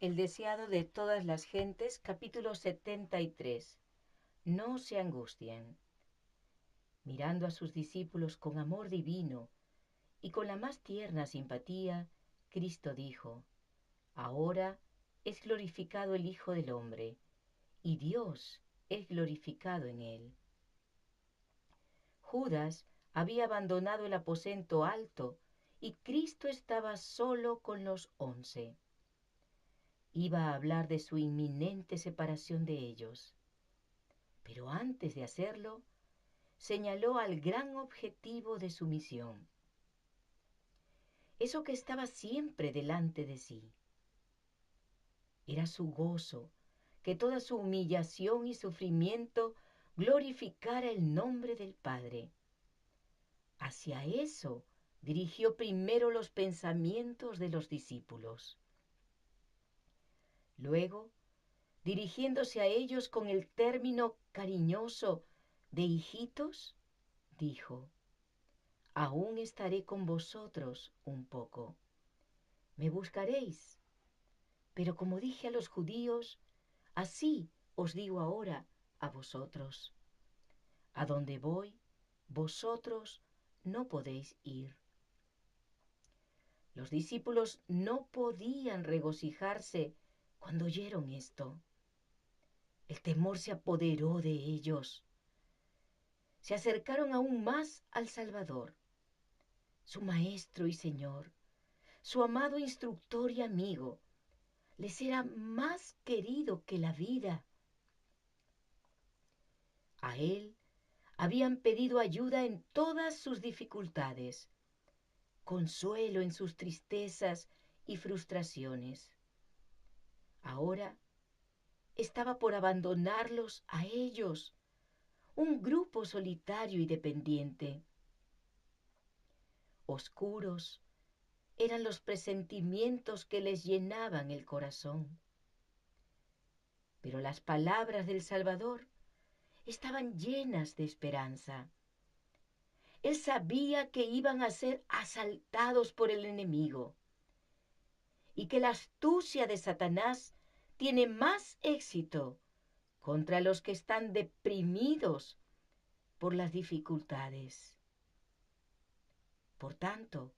El deseado de todas las gentes, capítulo 73. No se angustien. Mirando a sus discípulos con amor divino y con la más tierna simpatía, Cristo dijo: Ahora es glorificado el Hijo del Hombre, y Dios es glorificado en él. Judas había abandonado el aposento alto y Cristo estaba solo con los 11. Iba a hablar de su inminente separación de ellos. Pero antes de hacerlo, señaló al gran objetivo de su misión. Eso que estaba siempre delante de sí. Era su gozo, que toda su humillación y sufrimiento glorificara el nombre del Padre. Hacia eso dirigió primero los pensamientos de los discípulos. Luego, dirigiéndose a ellos con el término cariñoso de hijitos, dijo: Aún estaré con vosotros un poco. Me buscaréis, pero como dije a los judíos, así os digo ahora a vosotros. A donde voy, vosotros no podéis ir. Los discípulos no podían regocijarse cuando oyeron esto. El temor se apoderó de ellos. Se acercaron aún más al Salvador, su Maestro y Señor, su amado instructor y amigo. Les era más querido que la vida. A él habían pedido ayuda en todas sus dificultades, consuelo en sus tristezas y frustraciones. Ahora estaba por abandonarlos a ellos, un grupo solitario y dependiente. Oscuros eran los presentimientos que les llenaban el corazón. Pero las palabras del Salvador estaban llenas de esperanza. Él sabía que iban a ser asaltados por el enemigo y que la astucia de Satanás tiene más éxito contra los que están deprimidos por las dificultades. Por tanto,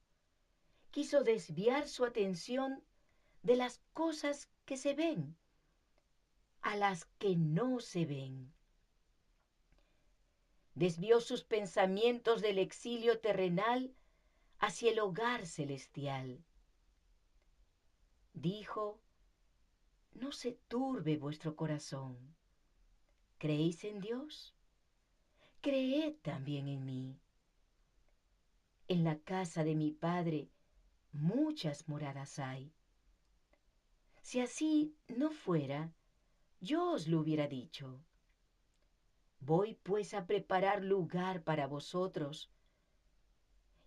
quiso desviar su atención de las cosas que se ven a las que no se ven. Desvió sus pensamientos del exilio terrenal hacia el hogar celestial. Dijo: No se turbe vuestro corazón. ¿Creéis en Dios? Creed también en mí. En la casa de mi Padre muchas moradas hay. Si así no fuera, yo os lo hubiera dicho. Voy pues a preparar lugar para vosotros.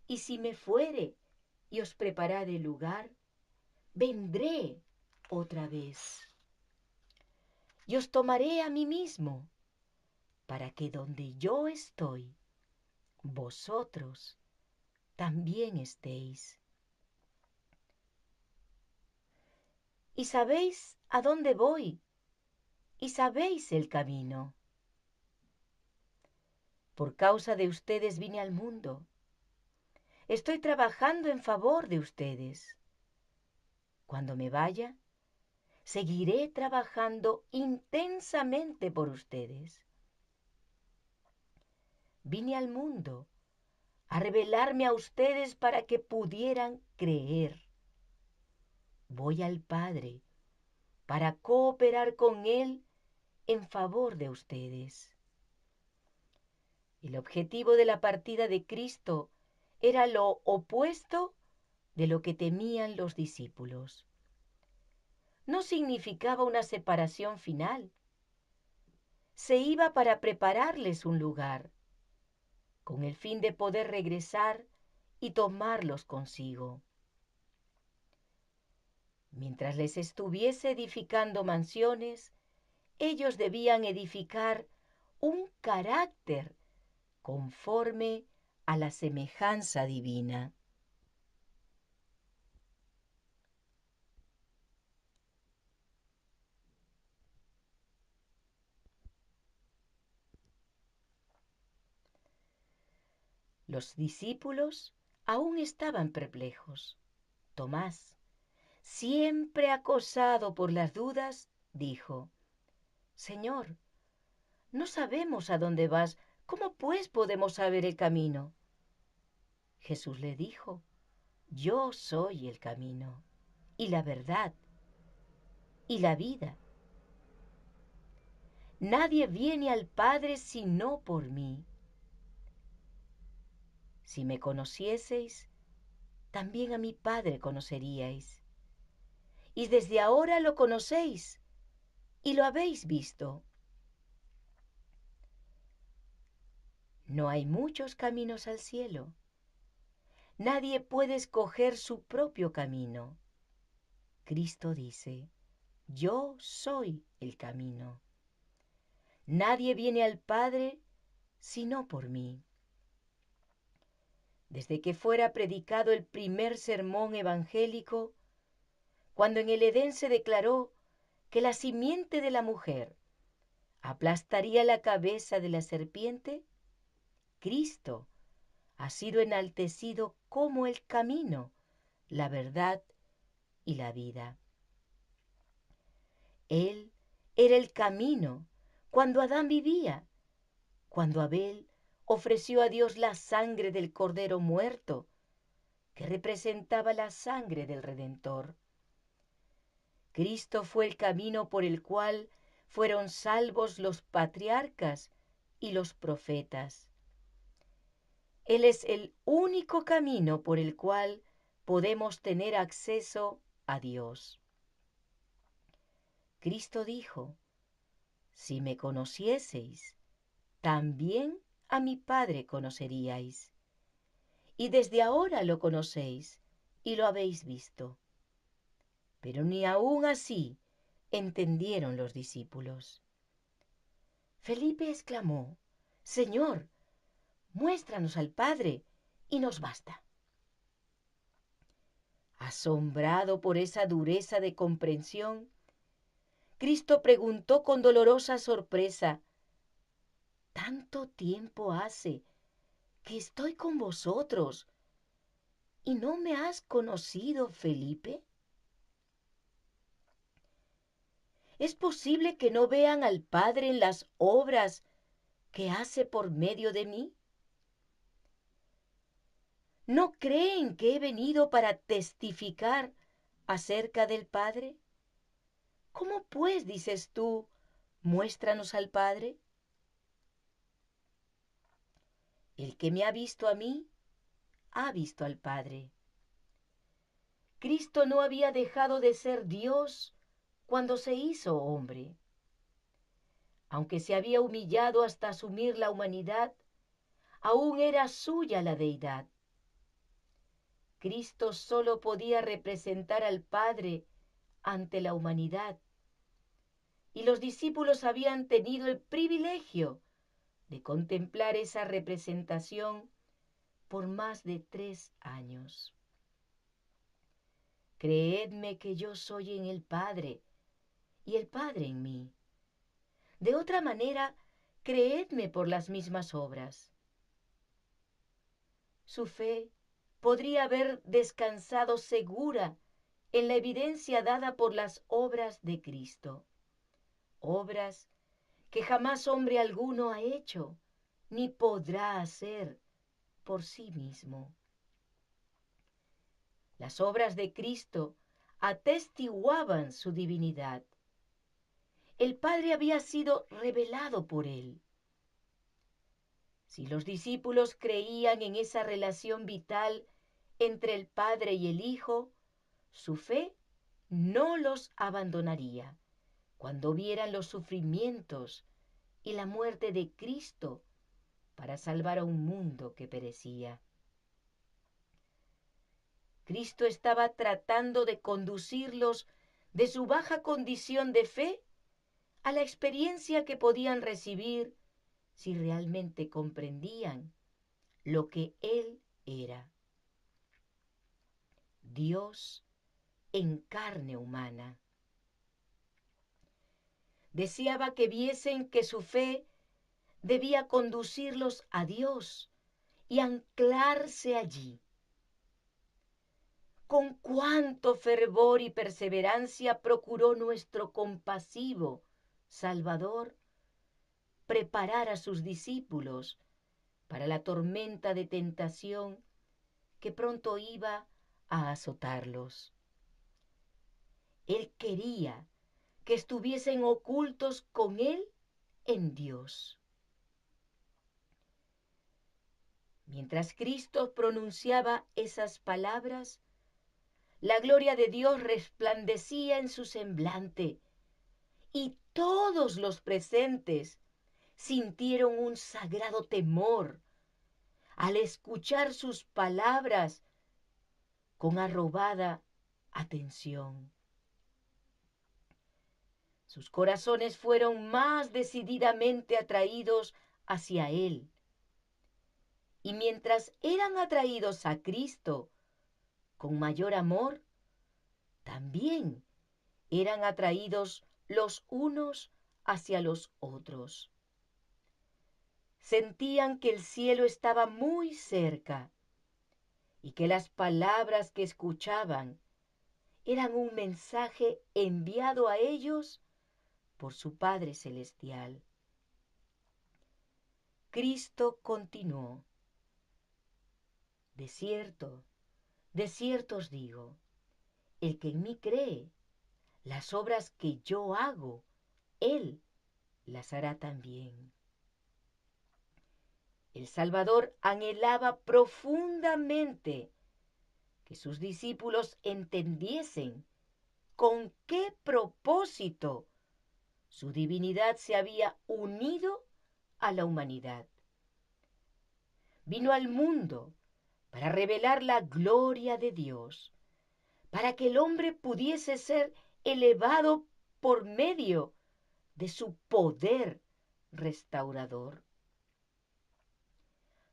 Y si me fuere y os preparare lugar, vendré otra vez. Y os tomaré a mí mismo, para que donde yo estoy, vosotros también estéis. Y sabéis a dónde voy, y sabéis el camino. Por causa de ustedes vine al mundo. Estoy trabajando en favor de ustedes. Cuando me vaya, seguiré trabajando intensamente por ustedes. Vine al mundo a revelarme a ustedes para que pudieran creer. Voy al Padre para cooperar con Él en favor de ustedes. El objetivo de la partida de Cristo era lo opuesto de lo que temían los discípulos. No significaba una separación final. Se iba para prepararles un lugar, con el fin de poder regresar y tomarlos consigo. Mientras les estuviese edificando mansiones, ellos debían edificar un carácter conforme a la semejanza divina. Los discípulos aún estaban perplejos. Tomás, siempre acosado por las dudas, dijo: Señor, no sabemos a dónde vas, ¿cómo pues podemos saber el camino? Jesús le dijo: Yo soy el camino, y la verdad, y la vida. Nadie viene al Padre sino por mí. Si me conocieseis, también a mi Padre conoceríais. Y desde ahora lo conocéis y lo habéis visto. No hay muchos caminos al cielo. Nadie puede escoger su propio camino. Cristo dice: Yo soy el camino. Nadie viene al Padre sino por mí. Desde que fuera predicado el primer sermón evangélico, cuando en el Edén se declaró que la simiente de la mujer aplastaría la cabeza de la serpiente, Cristo ha sido enaltecido como el camino, la verdad y la vida. Él era el camino cuando Adán vivía, cuando Abel ofreció a Dios la sangre del cordero muerto, que representaba la sangre del Redentor. Cristo fue el camino por el cual fueron salvos los patriarcas y los profetas. Él es el único camino por el cual podemos tener acceso a Dios. Cristo dijo: Si me conocieseis, también a mi Padre conoceríais. Y desde ahora lo conocéis y lo habéis visto. Pero ni aun así entendieron los discípulos. Felipe exclamó: Señor, muéstranos al Padre y nos basta. Asombrado por esa dureza de comprensión, Cristo preguntó con dolorosa sorpresa: ¿Tanto tiempo hace que estoy con vosotros y no me has conocido, Felipe? ¿Es posible que no vean al Padre en las obras que hace por medio de mí? ¿No creen que he venido para testificar acerca del Padre? ¿Cómo pues dices tú, muéstranos al Padre? El que me ha visto a mí, ha visto al Padre. Cristo no había dejado de ser Dios cuando se hizo hombre. Aunque se había humillado hasta asumir la humanidad, aún era suya la deidad. Cristo solo podía representar al Padre ante la humanidad, y los discípulos habían tenido el privilegio de contemplar esa representación por más de 3 años. Creedme que yo soy en el Padre y el Padre en mí. De otra manera, creedme por las mismas obras. Su fe podría haber descansado segura en la evidencia dada por las obras de Cristo, obras que jamás hombre alguno ha hecho ni podrá hacer por sí mismo. Las obras de Cristo atestiguaban su divinidad. El Padre había sido revelado por él. Si los discípulos creían en esa relación vital entre el Padre y el Hijo, su fe no los abandonaría cuando vieran los sufrimientos y la muerte de Cristo para salvar a un mundo que perecía. Cristo estaba tratando de conducirlos de su baja condición de fe a la experiencia que podían recibir si realmente comprendían lo que Él era: Dios en carne humana. Deseaba que viesen que su fe debía conducirlos a Dios y anclarse allí. Con cuánto fervor y perseverancia procuró nuestro compasivo Salvador preparar a sus discípulos para la tormenta de tentación que pronto iba a azotarlos. Él quería que estuviesen ocultos con Él en Dios. Mientras Cristo pronunciaba esas palabras, la gloria de Dios resplandecía en su semblante y todos los presentes sintieron un sagrado temor al escuchar sus palabras con arrobada atención. Sus corazones fueron más decididamente atraídos hacia Él. Y mientras eran atraídos a Cristo con mayor amor, también eran atraídos los unos hacia los otros. Sentían que el cielo estaba muy cerca y que las palabras que escuchaban eran un mensaje enviado a ellos por su Padre Celestial. Cristo continuó: de cierto os digo, el que en mí cree, las obras que yo hago, Él las hará también. El Salvador anhelaba profundamente que sus discípulos entendiesen con qué propósito su divinidad se había unido a la humanidad. Vino al mundo para revelar la gloria de Dios, para que el hombre pudiese ser elevado por medio de su poder restaurador.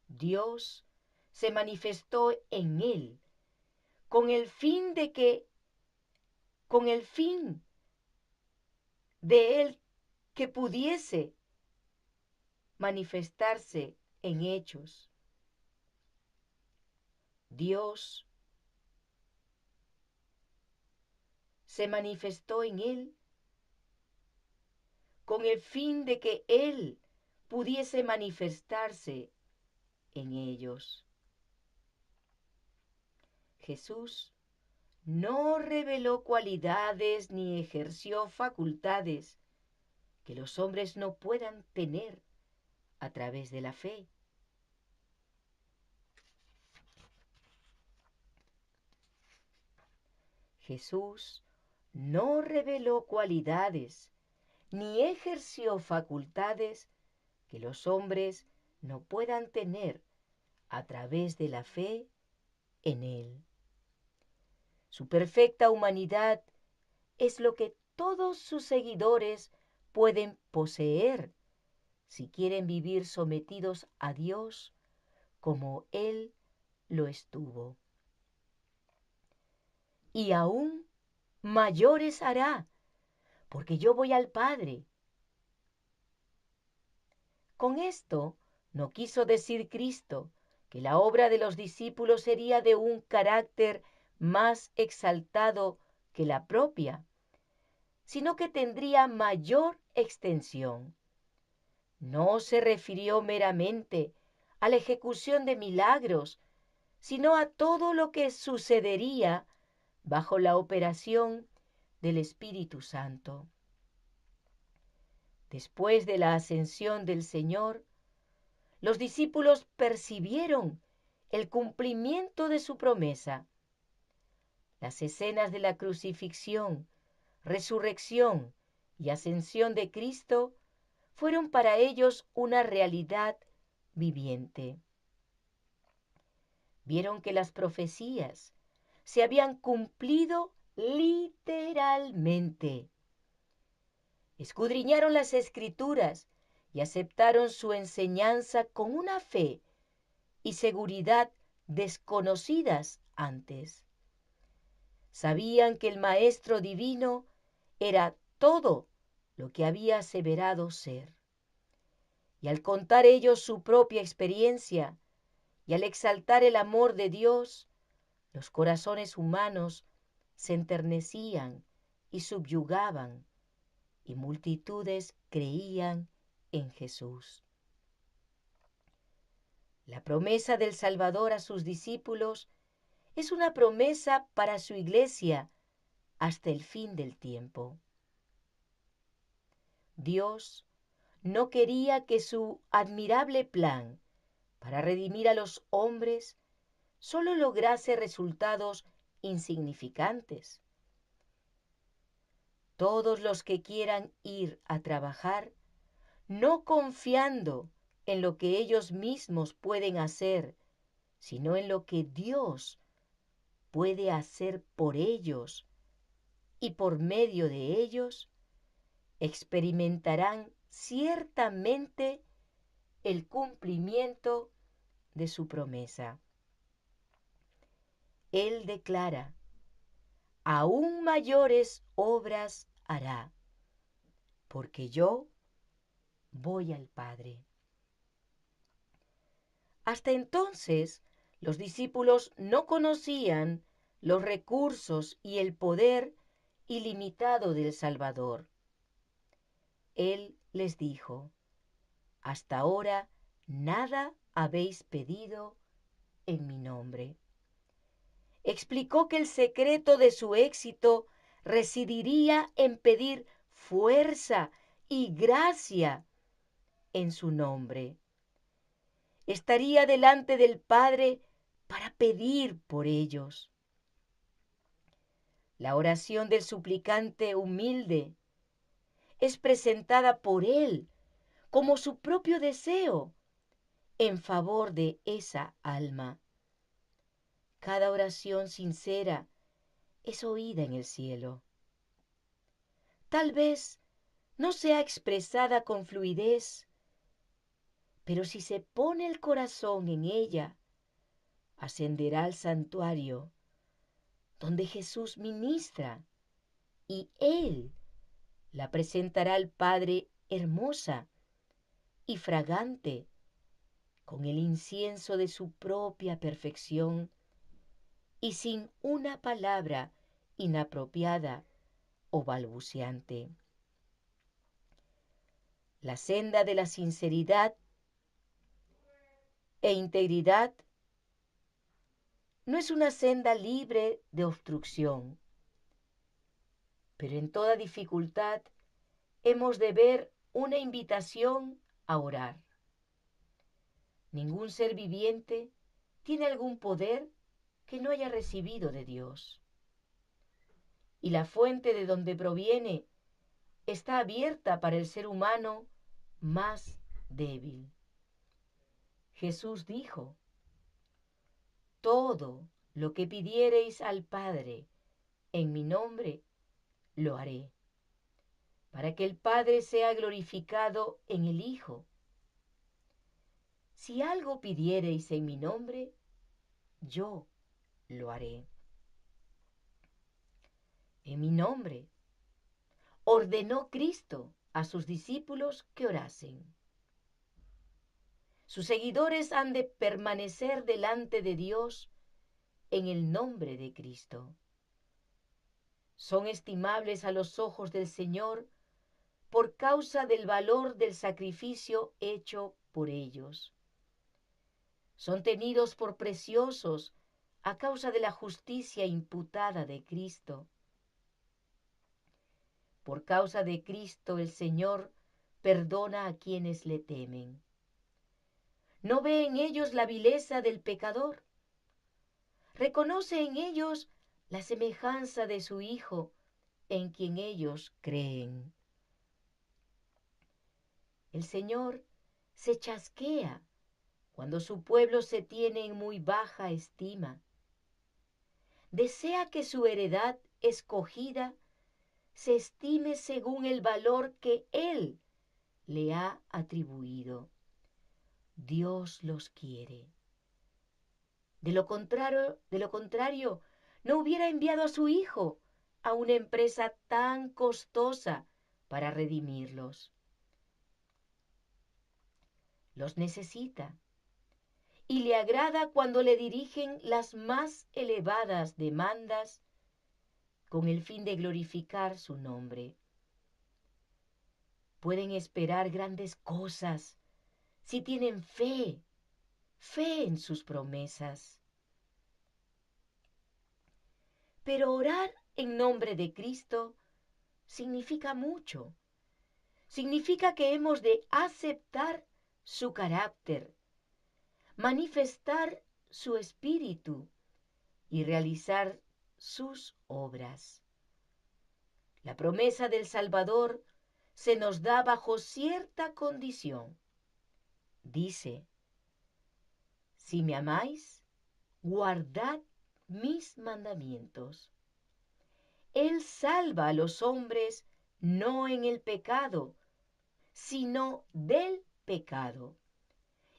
Dios se manifestó en él con el fin de él que pudiese manifestarse en hechos. Dios se manifestó en él con el fin de que él pudiese manifestarse en ellos. Jesús no reveló cualidades ni ejerció facultades que los hombres no puedan tener a través de la fe. Jesús no reveló cualidades ni ejerció facultades que los hombres no puedan tener a través de la fe en Él. Su perfecta humanidad es lo que todos sus seguidores pueden poseer si quieren vivir sometidos a Dios como Él lo estuvo. Y aún mayores hará, porque yo voy al Padre. Con esto no quiso decir Cristo que la obra de los discípulos sería de un carácter más exaltado que la propia, sino que tendría mayor extensión. No se refirió meramente a la ejecución de milagros, sino a todo lo que sucedería bajo la operación del Espíritu Santo. Después de la ascensión del Señor, los discípulos percibieron el cumplimiento de su promesa. Las escenas de la crucifixión, resurrección y ascensión de Cristo fueron para ellos una realidad viviente. Vieron que las profecías se habían cumplido literalmente. Escudriñaron las Escrituras y aceptaron su enseñanza con una fe y seguridad desconocidas antes. Sabían que el Maestro Divino era todo lo que había aseverado ser. Y al contar ellos su propia experiencia, Y al exaltar el amor de Dios, los corazones humanos se enternecían y subyugaban, y multitudes creían en Jesús. La promesa del Salvador a sus discípulos es una promesa para su iglesia hasta el fin del tiempo. Dios no quería que su admirable plan para redimir a los hombres solo lograse resultados insignificantes. Todos los que quieran ir a trabajar, no confiando en lo que ellos mismos pueden hacer, sino en lo que Dios puede hacer por ellos y por medio de ellos, experimentarán ciertamente el cumplimiento de su promesa. Él declara: aún mayores obras hará, porque yo voy al Padre. Hasta entonces, los discípulos no conocían los recursos y el poder ilimitado del Salvador. Él les dijo: hasta ahora nada habéis pedido en mi nombre. Explicó que el secreto de su éxito residiría en pedir fuerza y gracia en su nombre. Estaría delante del Padre para pedir por ellos. La oración del suplicante humilde es presentada por él como su propio deseo en favor de esa alma. Cada oración sincera es oída en el cielo. Tal vez no sea expresada con fluidez, pero si se pone el corazón en ella, ascenderá al santuario donde Jesús ministra, y Él la presentará al Padre hermosa y fragante, con el incienso de su propia perfección y sin una palabra inapropiada o balbuceante. La senda de la sinceridad e integridad no es una senda libre de obstrucción, pero en toda dificultad hemos de ver una invitación a orar. Ningún ser viviente tiene algún poder que no haya recibido de Dios. Y la fuente de donde proviene está abierta para el ser humano más débil. Jesús dijo: todo lo que pidiereis al Padre en mi nombre, lo haré, para que el Padre sea glorificado en el Hijo. Si algo pidiereis en mi nombre, yo lo haré. En mi nombre ordenó Cristo a sus discípulos que orasen. Sus seguidores han de permanecer delante de Dios en el nombre de Cristo. Son estimables a los ojos del Señor por causa del valor del sacrificio hecho por ellos. Son tenidos por preciosos a causa de la justicia imputada de Cristo. Por causa de Cristo el Señor perdona a quienes le temen. No ve en ellos la vileza del pecador. Reconoce en ellos la semejanza de su Hijo, en quien ellos creen. El Señor se chasquea cuando su pueblo se tiene en muy baja estima. Desea que su heredad escogida se estime según el valor que Él le ha atribuido. Dios los quiere. De lo contrario, no hubiera enviado a su Hijo a una empresa tan costosa para redimirlos. Los necesita, y le agrada cuando le dirigen las más elevadas demandas con el fin de glorificar su nombre. Pueden esperar grandes cosas si tienen fe en sus promesas. Pero orar en nombre de Cristo significa mucho. Significa que hemos de aceptar su carácter, manifestar su espíritu y realizar sus obras. La promesa del Salvador se nos da bajo cierta condición. Dice: si me amáis, guardad mis mandamientos. Él salva a los hombres no en el pecado, sino del pecado.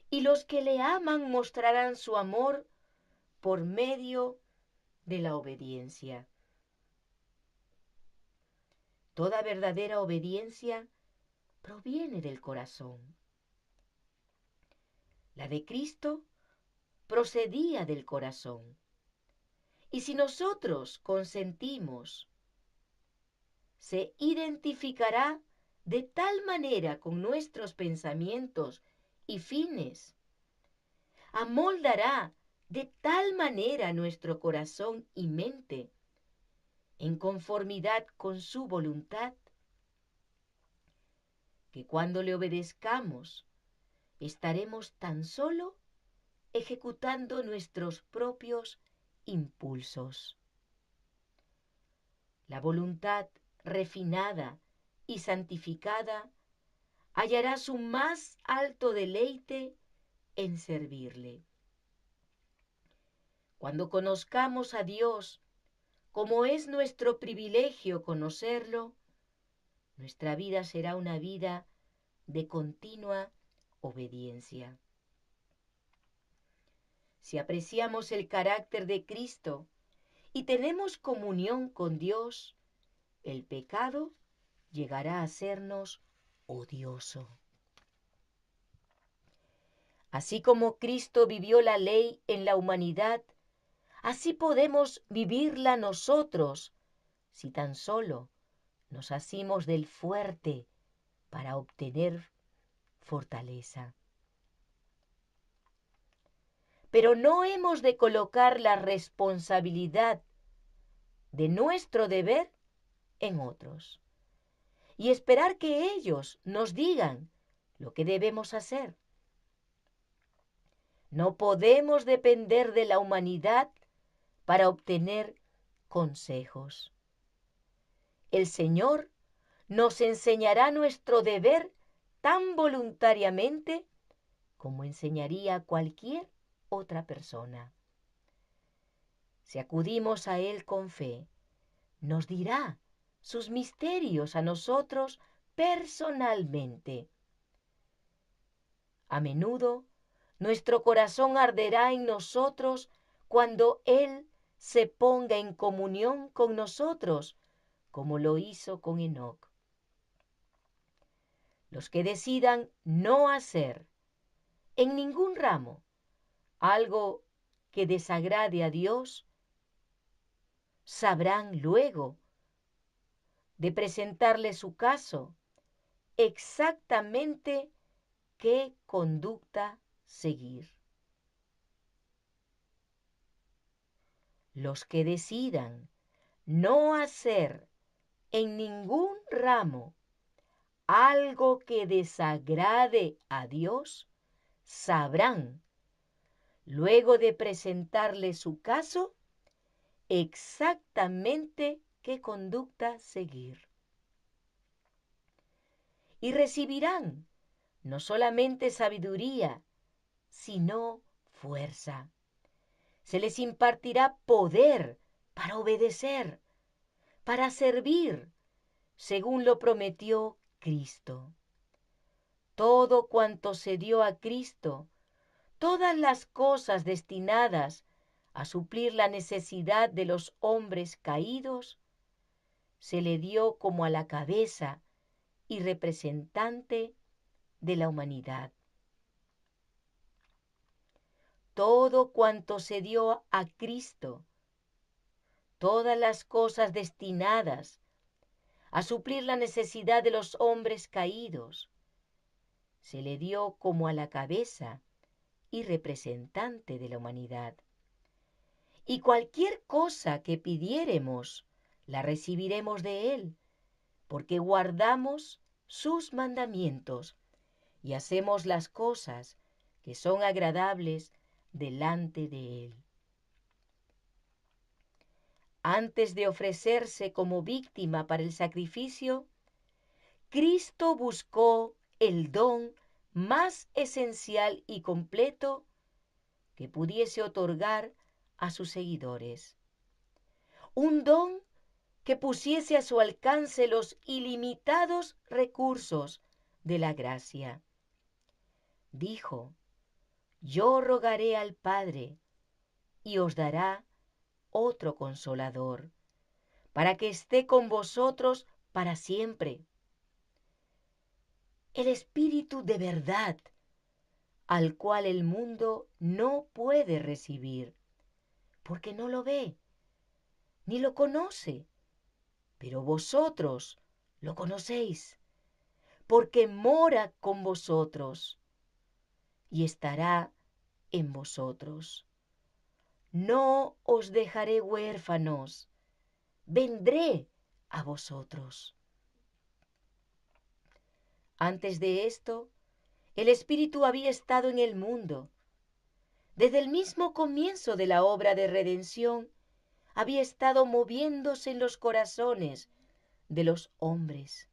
Y los que le aman mostrarán su amor por medio de la obediencia. Toda verdadera obediencia proviene del corazón. La de Cristo procedía del corazón. Y si nosotros consentimos, se identificará de tal manera con nuestros pensamientos y fines, amoldará de tal manera nuestro corazón y mente, en conformidad con su voluntad, que cuando le obedezcamos, estaremos tan solo ejecutando nuestros propios impulsos. La voluntad refinada y santificada hallará su más alto deleite en servirle. Cuando conozcamos a Dios, como es nuestro privilegio conocerlo, nuestra vida será una vida de continua obediencia. Si apreciamos el carácter de Cristo y tenemos comunión con Dios, el pecado llegará a sernos odioso. Así como Cristo vivió la ley en la humanidad, así podemos vivirla nosotros, si tan solo nos asimos del fuerte para obtener fortaleza. Pero no hemos de colocar la responsabilidad de nuestro deber en otros y esperar que ellos nos digan lo que debemos hacer. No podemos depender de la humanidad para obtener consejos. El Señor nos enseñará nuestro deber tan voluntariamente como enseñaría a cualquier otra persona. Si acudimos a Él con fe, nos dirá sus misterios a nosotros personalmente. A menudo, nuestro corazón arderá en nosotros cuando Él se ponga en comunión con nosotros, como lo hizo con Enoc. Los que decidan no hacer en ningún ramo algo que desagrade a Dios, sabrán luego de presentarle su caso exactamente qué conducta seguir. Los que decidan no hacer en ningún ramo algo que desagrade a Dios, sabrán, luego de presentarle su caso, exactamente qué conducta seguir. Y recibirán no solamente sabiduría, sino fuerza. Se les impartirá poder para obedecer, para servir, según lo prometió Cristo. Todo cuanto se dio a Cristo, todas las cosas destinadas a suplir la necesidad de los hombres caídos, se le dio como a la cabeza y representante de la humanidad. todo cuanto se dio a Cristo, todas las cosas destinadas a suplir la necesidad de los hombres caídos, se le dio como a la cabeza y representante de la humanidad. Y cualquier cosa que pidiéremos, la recibiremos de Él, porque guardamos sus mandamientos y hacemos las cosas que son agradables delante de Él. Antes de ofrecerse como víctima para el sacrificio, Cristo buscó el don más esencial y completo que pudiese otorgar a sus seguidores. Un don que pusiese a su alcance los ilimitados recursos de la gracia. Dijo: yo rogaré al Padre y os dará otro consolador, para que esté con vosotros para siempre. El Espíritu de verdad, al cual el mundo no puede recibir, porque no lo ve, ni lo conoce, pero vosotros lo conocéis, porque mora con vosotros y estará en vosotros. No os dejaré huérfanos, vendré a vosotros. Antes de esto, el Espíritu había estado en el mundo. Desde el mismo comienzo de la obra de redención, había estado moviéndose en los corazones de los hombres.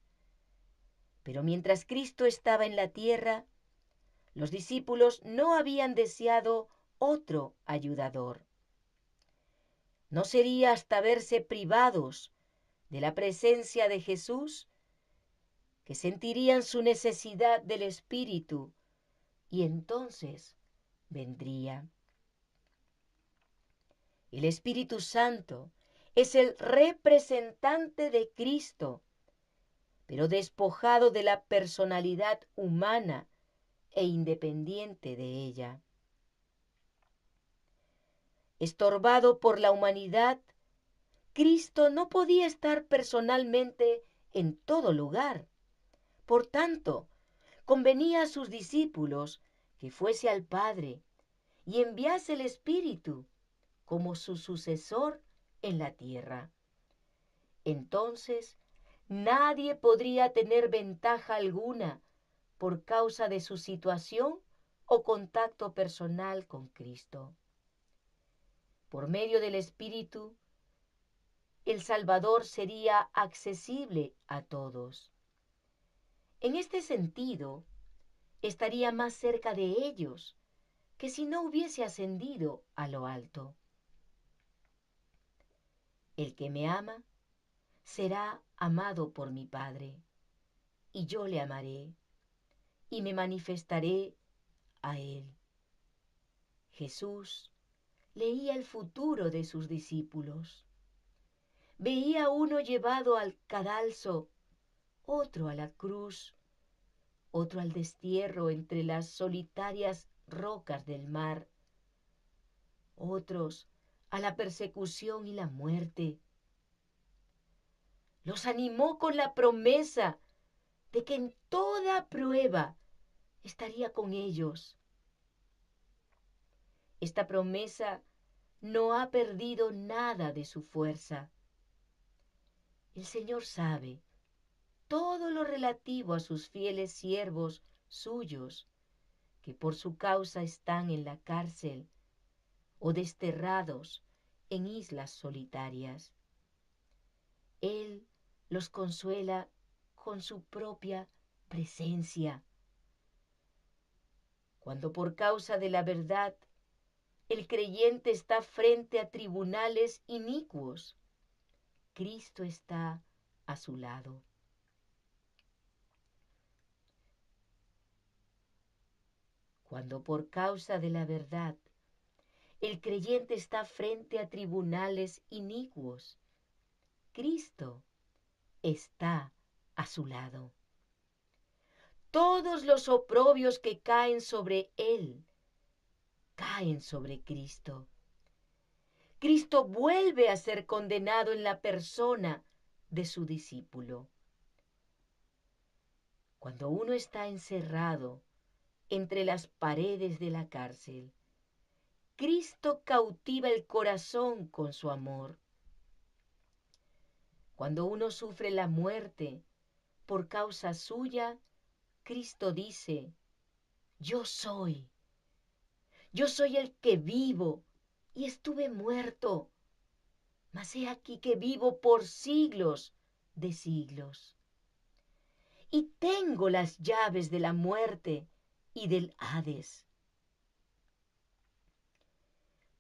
Pero mientras Cristo estaba en la tierra, los discípulos no habían deseado otro ayudador. No sería hasta verse privados de la presencia de Jesús que sentirían su necesidad del Espíritu, y entonces vendría. El Espíritu Santo es el representante de Cristo, pero despojado de la personalidad humana e independiente de ella. Estorbado por la humanidad, Cristo no podía estar personalmente en todo lugar. Por tanto, convenía a sus discípulos que fuese al Padre y enviase el Espíritu como su sucesor en la tierra. Entonces, nadie podría tener ventaja alguna por causa de su situación o contacto personal con Cristo. Por medio del Espíritu, el Salvador sería accesible a todos. En este sentido, estaría más cerca de ellos que si no hubiese ascendido a lo alto. El que me ama será amado por mi Padre, y yo le amaré y me manifestaré a él. Jesús leía el futuro de sus discípulos. Veía uno llevado al cadalso, otro a la cruz, otro al destierro entre las solitarias rocas del mar, otros a la persecución y la muerte. Los animó con la promesa de que en toda prueba estaría con ellos. Esta promesa no ha perdido nada de su fuerza. El Señor sabe todo lo relativo a sus fieles siervos suyos, que por su causa están en la cárcel o desterrados en islas solitarias. Él los consuela con su propia presencia. Cuando por causa de la verdad el creyente está frente a tribunales inicuos, Cristo está a su lado. Cuando por causa de la verdad el creyente está frente a tribunales inicuos, Cristo está a su lado. Todos los oprobios que caen sobre él caen sobre Cristo. Cristo vuelve a ser condenado en la persona de su discípulo. Cuando uno está encerrado entre las paredes de la cárcel, Cristo cautiva el corazón con su amor. Cuando uno sufre la muerte por causa suya, Cristo dice: yo soy el que vivo y estuve muerto, mas he aquí que vivo por siglos de siglos. Y tengo las llaves de la muerte y del Hades.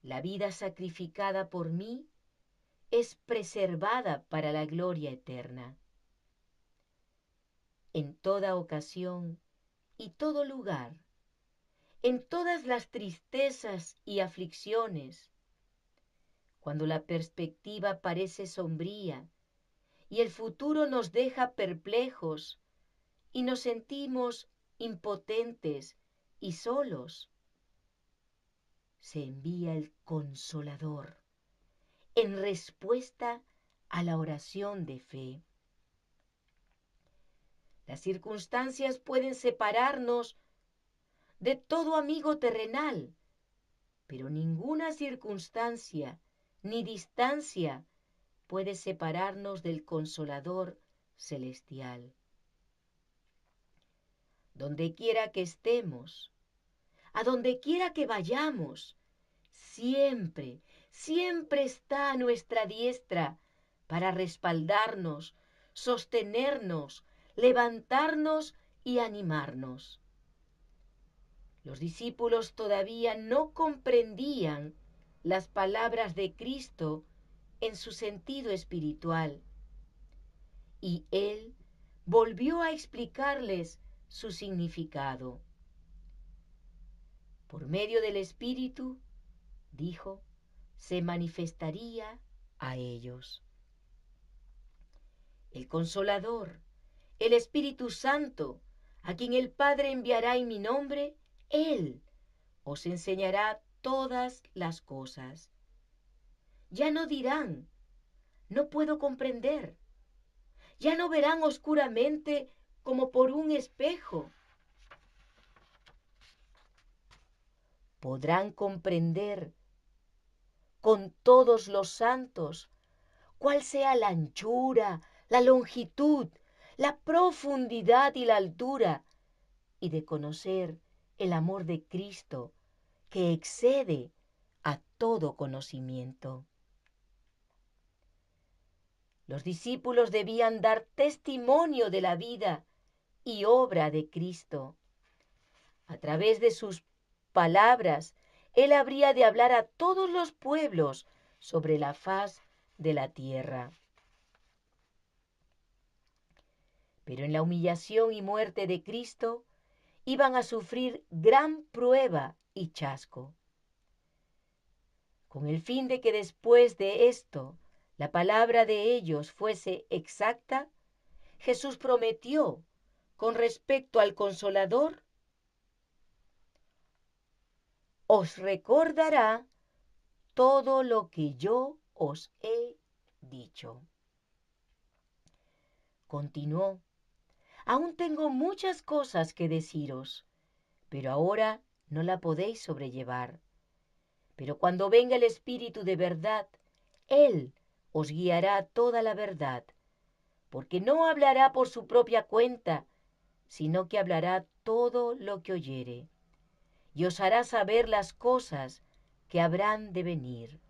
La vida sacrificada por mí es preservada para la gloria eterna. En toda ocasión y todo lugar, en todas las tristezas y aflicciones, cuando la perspectiva parece sombría y el futuro nos deja perplejos y nos sentimos impotentes y solos, se envía el Consolador en respuesta a la oración de fe. Las circunstancias pueden separarnos de todo amigo terrenal, pero ninguna circunstancia ni distancia puede separarnos del Consolador celestial. Donde quiera que estemos, a donde quiera que vayamos, siempre, siempre está a nuestra diestra para respaldarnos, sostenernos, levantarnos y animarnos. Los discípulos todavía no comprendían las palabras de Cristo en su sentido espiritual, y Él volvió a explicarles su significado. Por medio del Espíritu, dijo, se manifestaría a ellos. El Consolador, el Espíritu Santo, a quien el Padre enviará en mi nombre, Él os enseñará todas las cosas. Ya no dirán, no puedo comprender. Ya no verán oscuramente como por un espejo. Podrán comprender con todos los santos cuál sea la anchura, la longitud, la profundidad y la altura, y de conocer el amor de Cristo que excede a todo conocimiento. Los discípulos debían dar testimonio de la vida y obra de Cristo. A través de sus palabras, Él habría de hablar a todos los pueblos sobre la faz de la tierra. Pero en la humillación y muerte de Cristo iban a sufrir gran prueba y chasco. Con el fin de que después de esto la palabra de ellos fuese exacta, Jesús prometió con respecto al Consolador: os recordará todo lo que yo os he dicho. Continuó: aún tengo muchas cosas que deciros, pero ahora no la podéis sobrellevar. Pero cuando venga el Espíritu de verdad, Él os guiará a toda la verdad, porque no hablará por su propia cuenta, sino que hablará todo lo que oyere, y os hará saber las cosas que habrán de venir.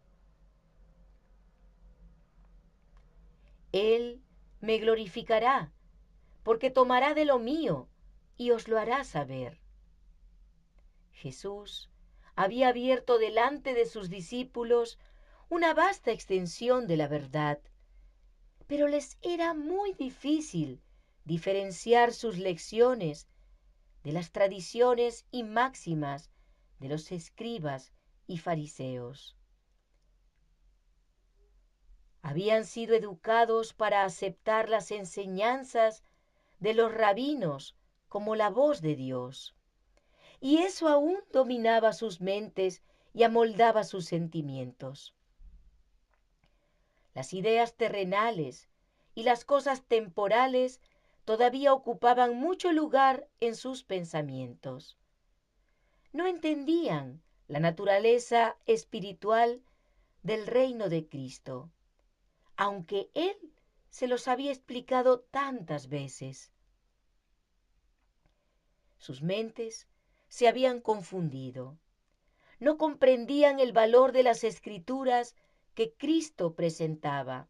Él me glorificará, porque tomará de lo mío y os lo hará saber. Jesús había abierto delante de sus discípulos una vasta extensión de la verdad, pero les era muy difícil diferenciar sus lecciones de las tradiciones y máximas de los escribas y fariseos. Habían sido educados para aceptar las enseñanzas de los rabinos como la voz de Dios, y eso aún dominaba sus mentes y amoldaba sus sentimientos. Las ideas terrenales y las cosas temporales todavía ocupaban mucho lugar en sus pensamientos. No entendían la naturaleza espiritual del reino de Cristo, aunque Él se los había explicado tantas veces. Sus mentes se habían confundido. No comprendían el valor de las escrituras que Cristo presentaba.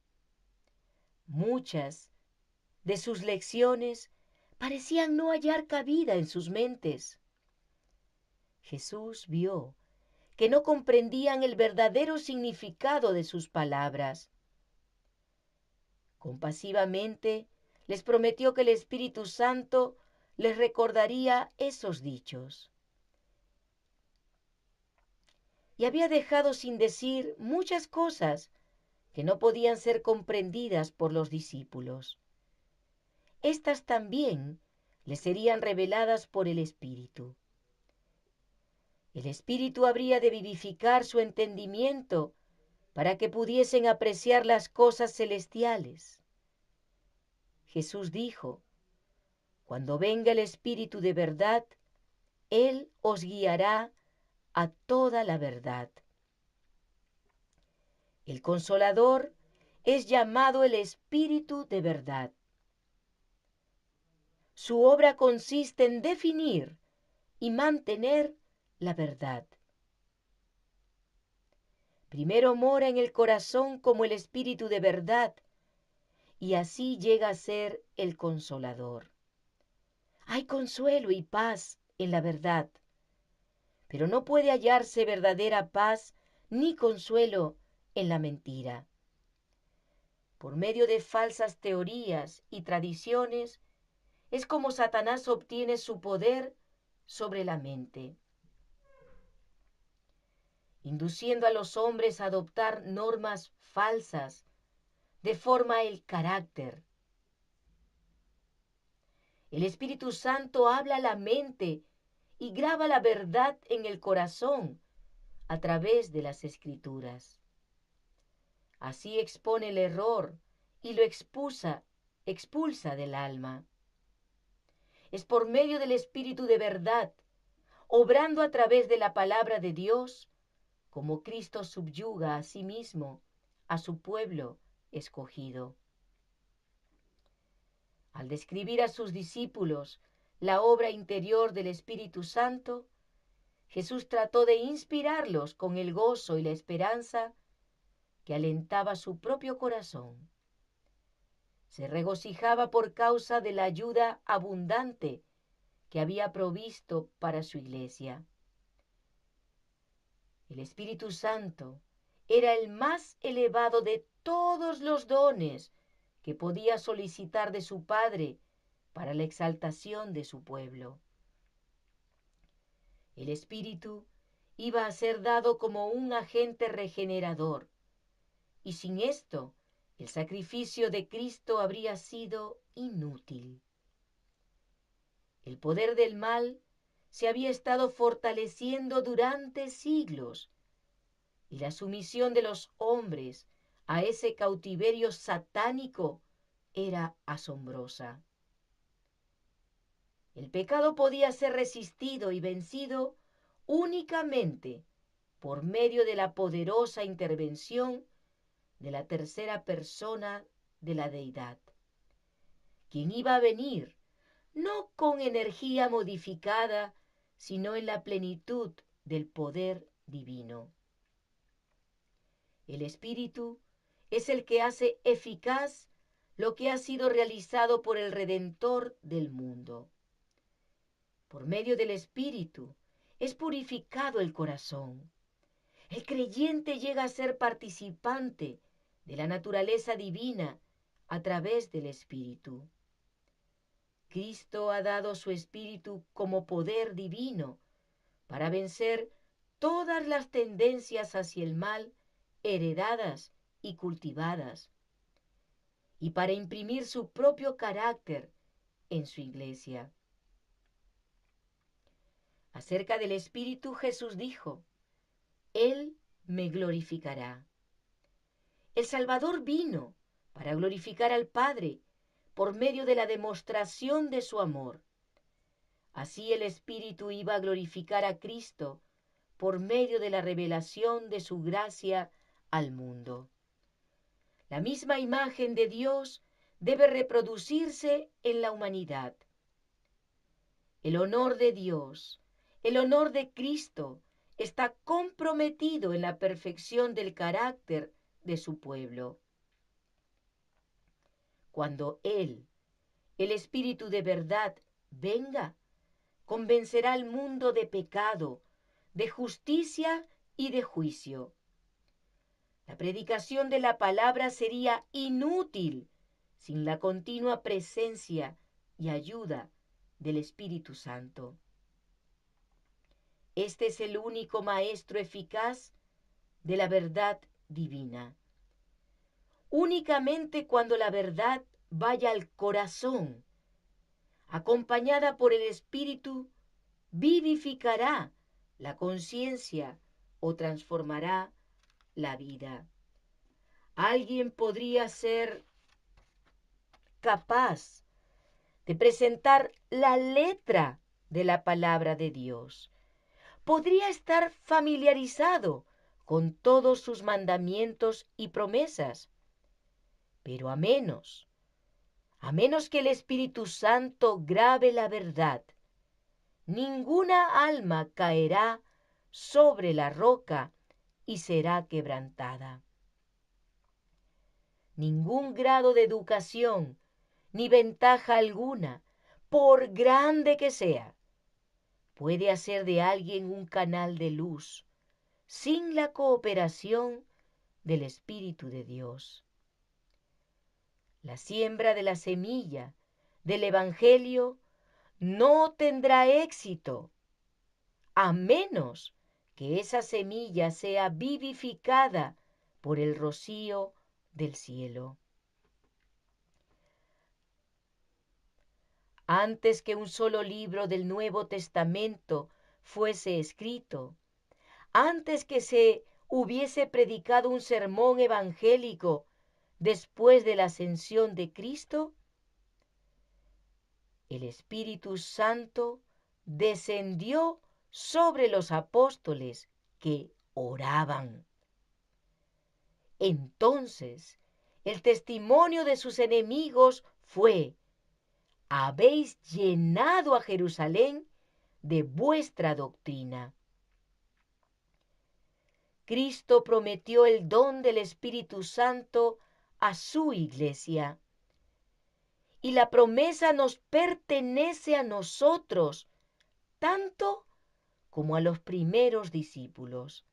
Muchas de sus lecciones parecían no hallar cabida en sus mentes. Jesús vio que no comprendían el verdadero significado de sus palabras. Compasivamente les prometió que el Espíritu Santo les recordaría esos dichos. Y había dejado sin decir muchas cosas que no podían ser comprendidas por los discípulos. Estas también les serían reveladas por el Espíritu. El Espíritu habría de vivificar su entendimiento para que pudiesen apreciar las cosas celestiales. Jesús dijo: cuando venga el Espíritu de verdad, Él os guiará a toda la verdad. El Consolador es llamado el Espíritu de verdad. Su obra consiste en definir y mantener la verdad. Primero mora en el corazón como el Espíritu de verdad, y así llega a ser el Consolador. Hay consuelo y paz en la verdad, pero no puede hallarse verdadera paz ni consuelo en la mentira. Por medio de falsas teorías y tradiciones, es como Satanás obtiene su poder sobre la mente, induciendo a los hombres a adoptar normas falsas, deforma el carácter. El Espíritu Santo habla a la mente y graba la verdad en el corazón a través de las Escrituras. Así expone el error y lo expulsa del alma. Es por medio del Espíritu de verdad, obrando a través de la palabra de Dios, como Cristo subyuga a sí mismo a su pueblo escogido. Al describir a sus discípulos la obra interior del Espíritu Santo, Jesús trató de inspirarlos con el gozo y la esperanza que alentaba su propio corazón. Se regocijaba por causa de la ayuda abundante que había provisto para su iglesia. El Espíritu Santo era el más elevado de todos los dones que podía solicitar de su Padre para la exaltación de su pueblo. El Espíritu iba a ser dado como un agente regenerador, y sin esto el sacrificio de Cristo habría sido inútil. El poder del mal se había estado fortaleciendo durante siglos, y la sumisión de los hombres a ese cautiverio satánico era asombrosa. El pecado podía ser resistido y vencido únicamente por medio de la poderosa intervención de la tercera persona de la deidad, quien iba a venir no con energía modificada, sino en la plenitud del poder divino. El Espíritu es el que hace eficaz lo que ha sido realizado por el Redentor del mundo. Por medio del Espíritu es purificado el corazón. El creyente llega a ser participante de la naturaleza divina a través del Espíritu. Cristo ha dado su Espíritu como poder divino para vencer todas las tendencias hacia el mal heredadas y cultivadas, y para imprimir su propio carácter en su iglesia. Acerca del Espíritu, Jesús dijo: Él me glorificará. El Salvador vino para glorificar al Padre por medio de la demostración de su amor. Así el Espíritu iba a glorificar a Cristo por medio de la revelación de su gracia al mundo. La misma imagen de Dios debe reproducirse en la humanidad. El honor de Dios, el honor de Cristo, está comprometido en la perfección del carácter de su pueblo. Cuando Él, el Espíritu de verdad, venga, convencerá al mundo de pecado, de justicia y de juicio. La predicación de la palabra sería inútil sin la continua presencia y ayuda del Espíritu Santo. Este es el único maestro eficaz de la verdad divina. Únicamente cuando la verdad vaya al corazón, acompañada por el Espíritu, vivificará la conciencia o transformará la vida. Alguien podría ser capaz de presentar la letra de la palabra de Dios. Podría estar familiarizado con todos sus mandamientos y promesas, pero a menos que el Espíritu Santo grabe la verdad, ninguna alma caerá sobre la roca y será quebrantada. Ningún grado de educación ni ventaja alguna, por grande que sea, puede hacer de alguien un canal de luz sin la cooperación del Espíritu de Dios. La siembra de la semilla del Evangelio no tendrá éxito a menos que esa semilla sea vivificada por el rocío del cielo. Antes que un solo libro del Nuevo Testamento fuese escrito, antes que se hubiese predicado un sermón evangélico después de la ascensión de Cristo, el Espíritu Santo descendió sobre los apóstoles que oraban. Entonces, el testimonio de sus enemigos fue: habéis llenado a Jerusalén de vuestra doctrina. Cristo prometió el don del Espíritu Santo a su iglesia. Y la promesa nos pertenece a nosotros, tanto como a los primeros discípulos.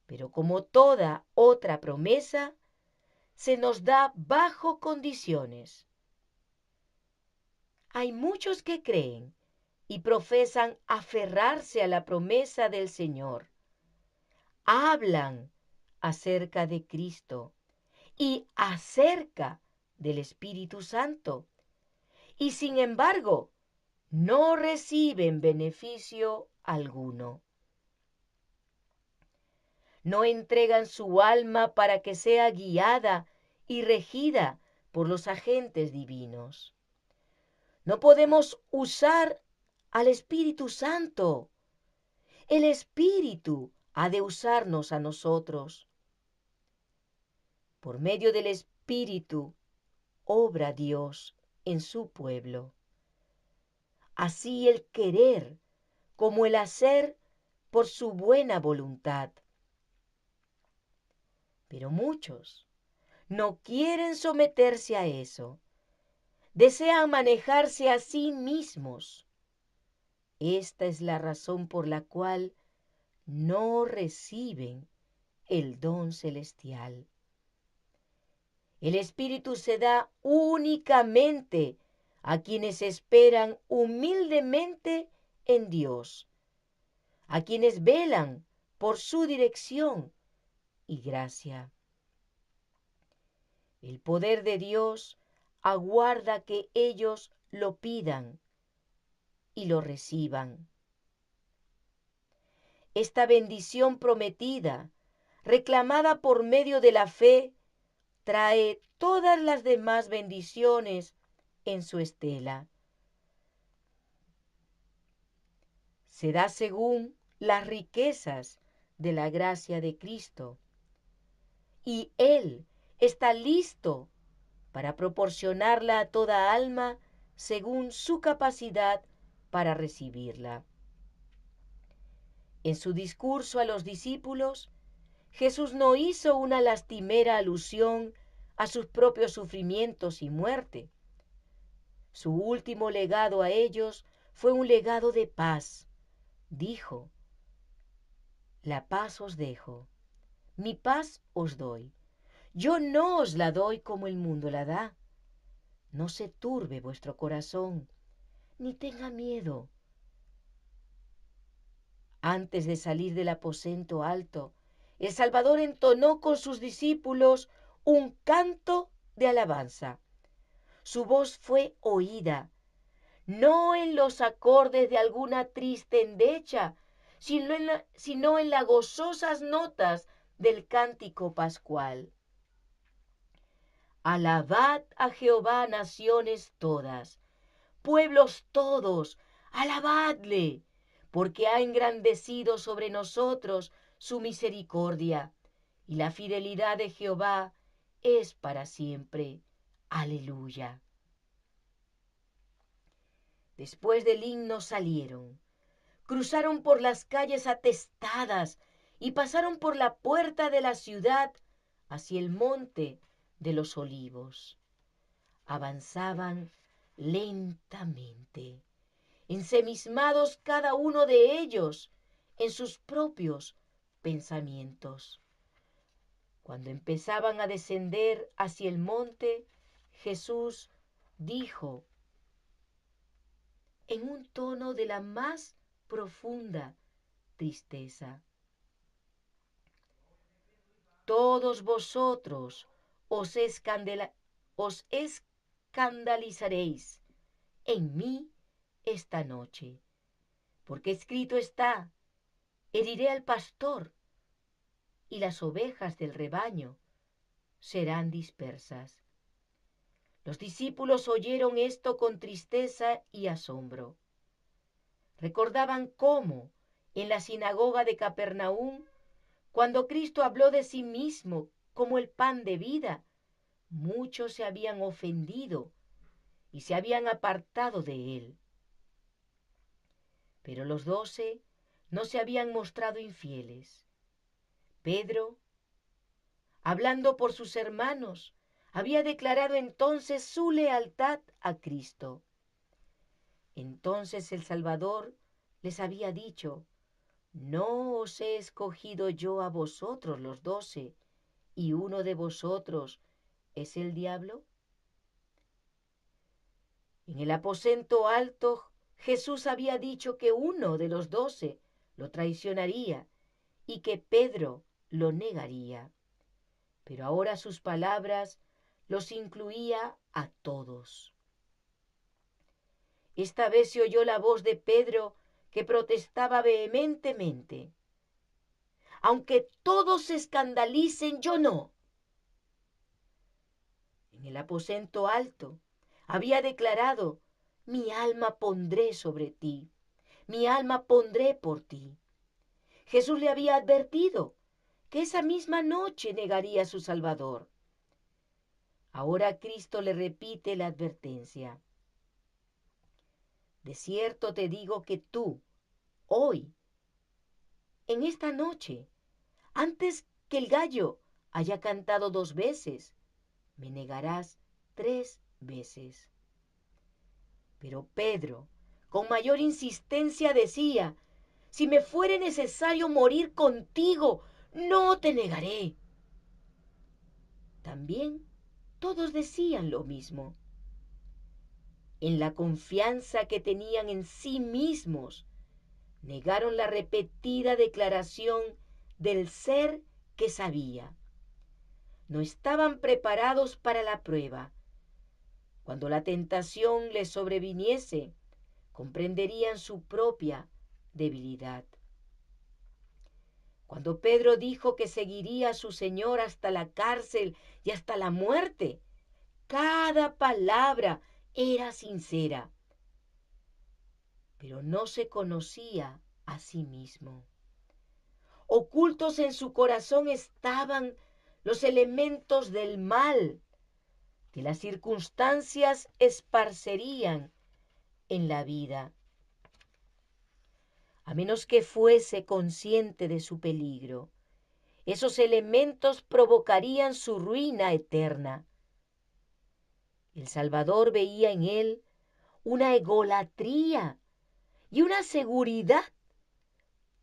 Pero como toda otra promesa, se nos da bajo condiciones. Hay muchos que creen y profesan aferrarse a la promesa del Señor. Hablan acerca de Cristo y acerca del Espíritu Santo, y sin embargo no reciben beneficio alguno. No entregan su alma para que sea guiada y regida por los agentes divinos. No podemos usar al Espíritu Santo. El Espíritu ha de usarnos a nosotros. Por medio del Espíritu obra Dios en su pueblo. Así el querer como el hacer por su buena voluntad. Pero muchos no quieren someterse a eso. Desean manejarse a sí mismos. Esta es la razón por la cual no reciben el don celestial. El Espíritu se da únicamente a quienes esperan humildemente en Dios, a quienes velan por su dirección y gracia. El poder de Dios aguarda que ellos lo pidan y lo reciban. esta bendición prometida, reclamada por medio de la fe, trae todas las demás bendiciones en su estela. Se da según las riquezas de la gracia de Cristo, y Él está listo para proporcionarla a toda alma según su capacidad para recibirla. En su discurso a los discípulos, Jesús no hizo una lastimera alusión a sus propios sufrimientos y muerte. Su último legado a ellos fue un legado de paz. Dijo: la paz os dejo, mi paz os doy. Yo no os la doy como el mundo la da. No se turbe vuestro corazón, ni tenga miedo. Antes de salir del aposento alto, el Salvador entonó con sus discípulos un canto de alabanza. Su voz fue oída, no en los acordes de alguna triste endecha, sino en las gozosas notas del cántico pascual. Alabad a Jehová, naciones todas, pueblos todos, alabadle, porque ha engrandecido sobre nosotros su misericordia, y la fidelidad de Jehová es para siempre. Aleluya. Después del himno salieron, cruzaron por las calles atestadas y pasaron por la puerta de la ciudad hacia el monte de los olivos. Avanzaban lentamente, ensimismados cada uno de ellos en sus propios pensamientos. Cuando empezaban a descender hacia el monte, Jesús dijo en un tono de la más profunda tristeza: todos vosotros os escandalizaréis en mí esta noche, porque escrito está: heriré al pastor, y las ovejas del rebaño serán dispersas. Los discípulos oyeron esto con tristeza y asombro. Recordaban cómo, en la sinagoga de Capernaum, cuando Cristo habló de sí mismo como el pan de vida, muchos se habían ofendido y se habían apartado de él. Pero los 12 no se habían mostrado infieles. Pedro, hablando por sus hermanos, había declarado entonces su lealtad a Cristo. Entonces el Salvador les había dicho: ¿no os he escogido yo a vosotros los 12, y uno de vosotros es el diablo? En el aposento alto, Jesús había dicho que uno de los 12 lo traicionaría y que Pedro lo negaría. Pero ahora sus palabras los incluía a todos. Esta vez se oyó la voz de Pedro, que protestaba vehementemente: aunque todos se escandalicen, yo no. En el aposento alto había declarado: mi alma pondré sobre ti, mi alma pondré por ti. Jesús le había advertido que esa misma noche negaría a su Salvador. Ahora Cristo le repite la advertencia: de cierto te digo que tú, hoy, en esta noche, antes que el gallo haya cantado 2 veces, me negarás 3 veces. Pero Pedro, con mayor insistencia, decía: si me fuere necesario morir contigo, no te negaré. También todos decían lo mismo. En la confianza que tenían en sí mismos, negaron la repetida declaración del ser que sabía. No estaban preparados para la prueba. Cuando la tentación les sobreviniese, comprenderían su propia debilidad. Cuando Pedro dijo que seguiría a su Señor hasta la cárcel y hasta la muerte, cada palabra era sincera, pero no se conocía a sí mismo. Ocultos en su corazón estaban los elementos del mal que las circunstancias esparcerían en la vida. A menos que fuese consciente de su peligro, esos elementos provocarían su ruina eterna. El Salvador veía en él una egolatría y una seguridad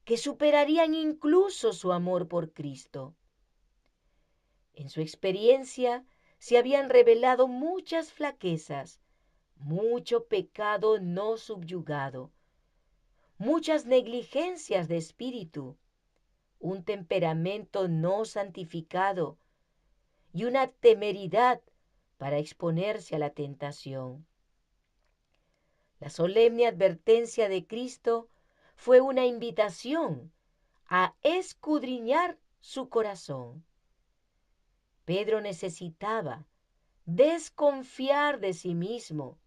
que superarían incluso su amor por Cristo. En su experiencia se habían revelado muchas flaquezas, mucho pecado no subyugado, muchas negligencias de espíritu, un temperamento no santificado y una temeridad para exponerse a la tentación. La solemne advertencia de Cristo fue una invitación a escudriñar su corazón. Pedro necesitaba desconfiar de sí mismo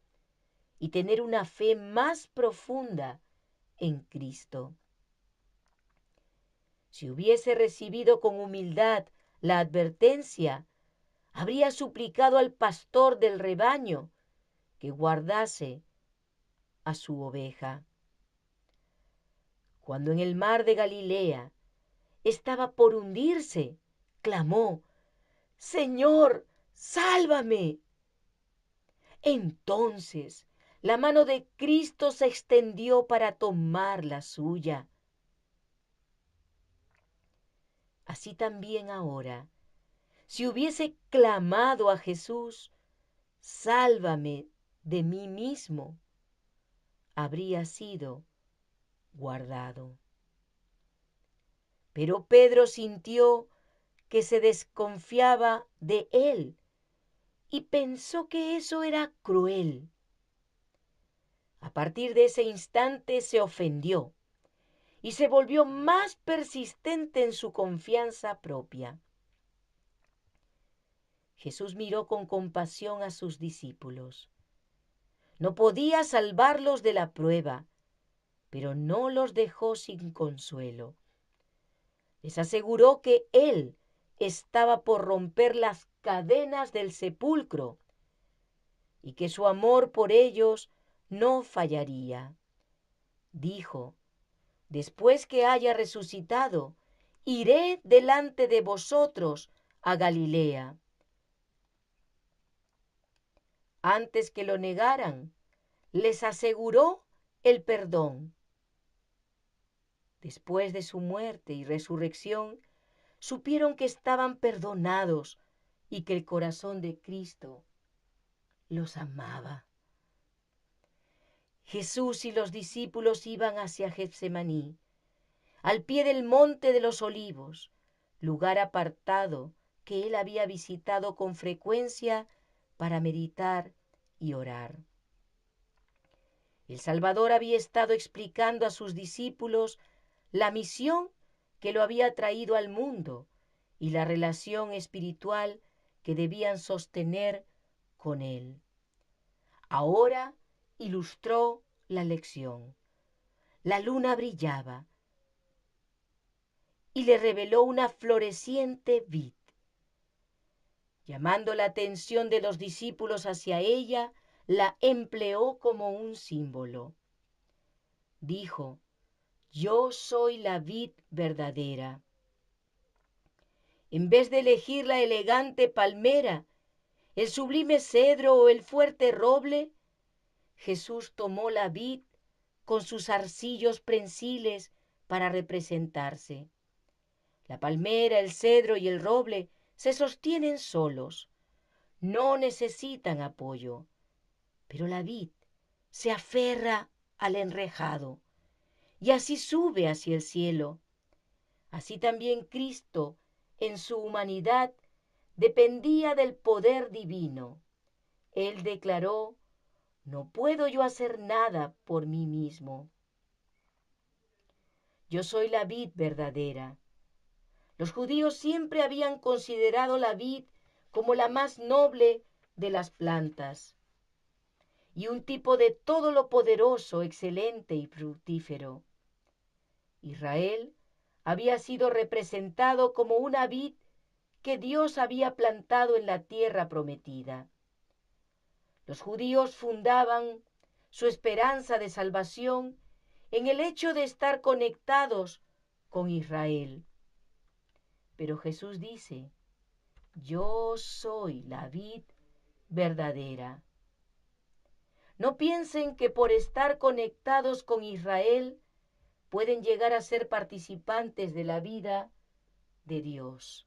y tener una fe más profunda en Cristo. Si hubiese recibido con humildad la advertencia, habría suplicado al pastor del rebaño que guardase a su oveja. Cuando en el mar de Galilea estaba por hundirse, clamó: «Señor, sálvame». Entonces la mano de Cristo se extendió para tomar la suya. Así también ahora, si hubiese clamado a Jesús: «Sálvame de mí mismo», habría sido guardado. Pero Pedro sintió que se desconfiaba de él y pensó que eso era cruel. A partir de ese instante se ofendió y se volvió más persistente en su confianza propia. Jesús miró con compasión a sus discípulos. No podía salvarlos de la prueba, pero no los dejó sin consuelo. Les aseguró que Él estaba por romper las cadenas del sepulcro y que su amor por ellos no fallaría. Dijo: «Después que haya resucitado, iré delante de vosotros a Galilea». Antes que lo negaran, les aseguró el perdón. Después de su muerte y resurrección, supieron que estaban perdonados y que el corazón de Cristo los amaba. Jesús y los discípulos iban hacia Getsemaní, al pie del monte de los Olivos, lugar apartado que él había visitado con frecuencia para meditar y orar. El Salvador había estado explicando a sus discípulos la misión que lo había traído al mundo y la relación espiritual que debían sostener con él. Ahora ilustró la lección. La luna brillaba y le reveló una floreciente vid. Llamando la atención de los discípulos hacia ella, la empleó como un símbolo. Dijo: «Yo soy la vid verdadera». En vez de elegir la elegante palmera, el sublime cedro o el fuerte roble, Jesús tomó la vid con sus arcillos prensiles para representarse. La palmera, el cedro y el roble se sostienen solos, no necesitan apoyo, pero la vid se aferra al enrejado y así sube hacia el cielo. Así también Cristo, en su humanidad, dependía del poder divino. Él declaró: «No puedo yo hacer nada por mí mismo. Yo soy la vid verdadera. Los judíos siempre habían considerado la vid como la más noble de las plantas y un tipo de todo lo poderoso, excelente y fructífero. Israel había sido representado como una vid que Dios había plantado en la tierra prometida. Los judíos fundaban su esperanza de salvación en el hecho de estar conectados con Israel. Pero Jesús dice: yo soy la vid verdadera. No piensen que por estar conectados con Israel pueden llegar a ser participantes de la vida de Dios.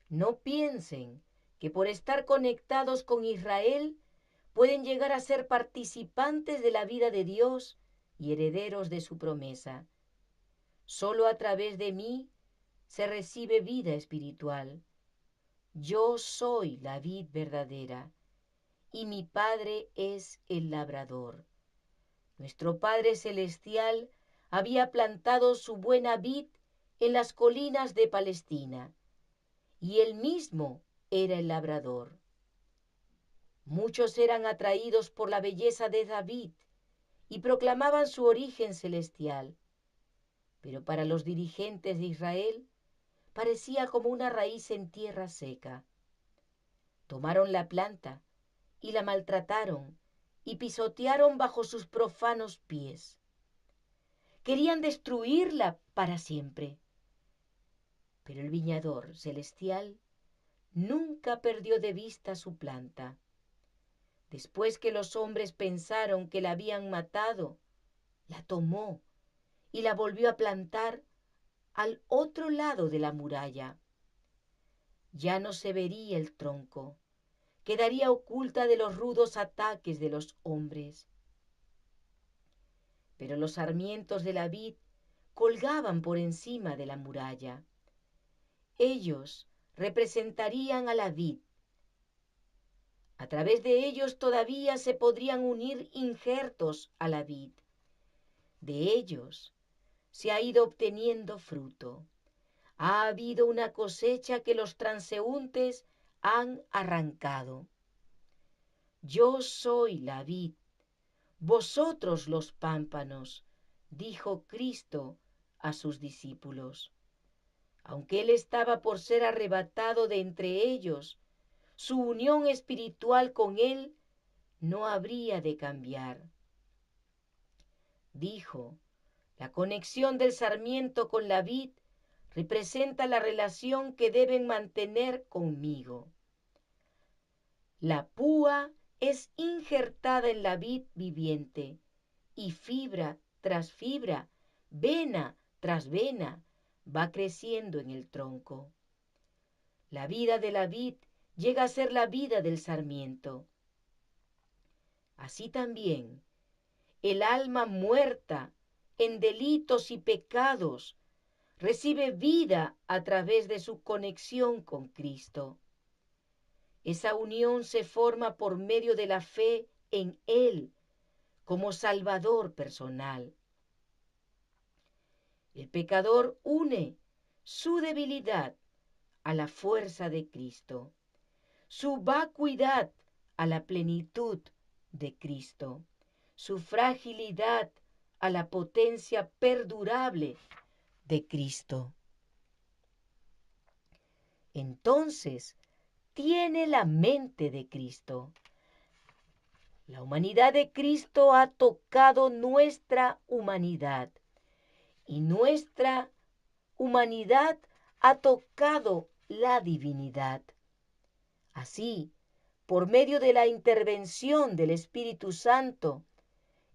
No piensen que por estar conectados con Israel pueden llegar a ser participantes de la vida de Dios y herederos de su promesa. Solo a través de mí se recibe vida espiritual. Yo soy la vid verdadera y mi Padre es el labrador. Nuestro Padre Celestial había plantado su buena vid en las colinas de Palestina y él mismo era el labrador. Muchos eran atraídos por la belleza de David y proclamaban su origen celestial, pero para los dirigentes de Israel parecía como una raíz en tierra seca. Tomaron la planta y la maltrataron y pisotearon bajo sus profanos pies. Querían destruirla para siempre. Pero el viñador celestial nunca perdió de vista su planta. Después que los hombres pensaron que la habían matado, la tomó y la volvió a plantar al otro lado de la muralla. Ya no se vería el tronco, quedaría oculta de los rudos ataques de los hombres. Pero los sarmientos de la vid colgaban por encima de la muralla. Ellos representarían a la vid. A través de ellos todavía se podrían unir injertos a la vid. De ellos se ha ido obteniendo fruto. Ha habido una cosecha que los transeúntes han arrancado. Yo soy la vid, vosotros los pámpanos, dijo Cristo a sus discípulos. Aunque él estaba por ser arrebatado de entre ellos, su unión espiritual con él no habría de cambiar. Dijo: la conexión del sarmiento con la vid representa la relación que deben mantener conmigo. La púa es injertada en la vid viviente y fibra tras fibra, vena tras vena, va creciendo en el tronco. La vida de la vid llega a ser la vida del sarmiento. Así también, el alma muerta en delitos y pecados recibe vida a través de su conexión con Cristo. Esa unión se forma por medio de la fe en Él como Salvador personal. El pecador une su debilidad a la fuerza de Cristo, su vacuidad a la plenitud de Cristo, su fragilidad a la potencia perdurable de Cristo. Entonces, tiene la mente de Cristo. La humanidad de Cristo ha tocado nuestra humanidad y nuestra humanidad ha tocado la divinidad. Así, por medio de la intervención del Espíritu Santo,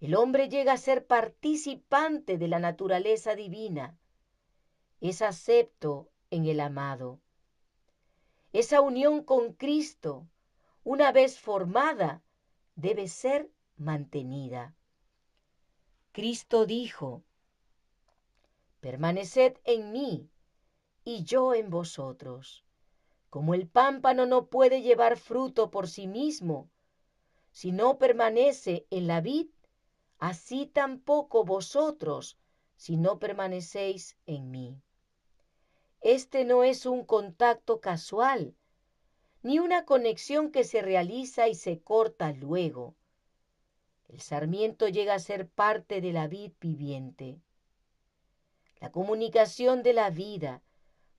el hombre llega a ser participante de la naturaleza divina. Es acepto en el amado. Esa unión con Cristo, una vez formada, debe ser mantenida. Cristo dijo: permaneced en mí y yo en vosotros. Como el pámpano no puede llevar fruto por sí mismo, si no permanece en la vid, así tampoco vosotros, si no permanecéis en mí. Este no es un contacto casual, ni una conexión que se realiza y se corta luego. El sarmiento llega a ser parte de la vid viviente. La comunicación de la vida,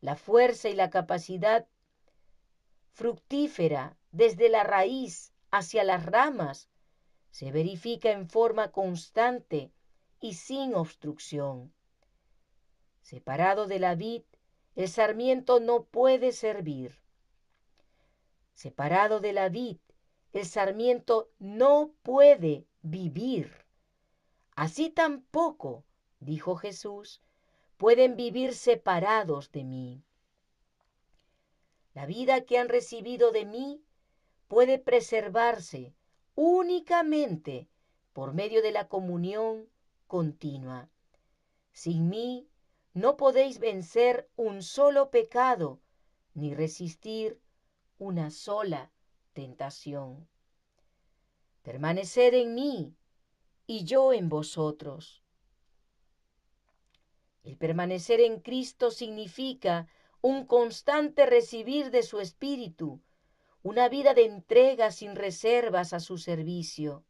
la fuerza y la capacidad fructífera desde la raíz hacia las ramas se verifica en forma constante y sin obstrucción. Separado de la vid, el sarmiento no puede servir. Separado de la vid, el sarmiento no puede vivir. Así tampoco, dijo Jesús, pueden vivir separados de mí. La vida que han recibido de mí puede preservarse únicamente por medio de la comunión continua. Sin mí no podéis vencer un solo pecado ni resistir una sola tentación. Permaneced en mí y yo en vosotros. El permanecer en Cristo significa un constante recibir de su Espíritu, una vida de entrega sin reservas a su servicio.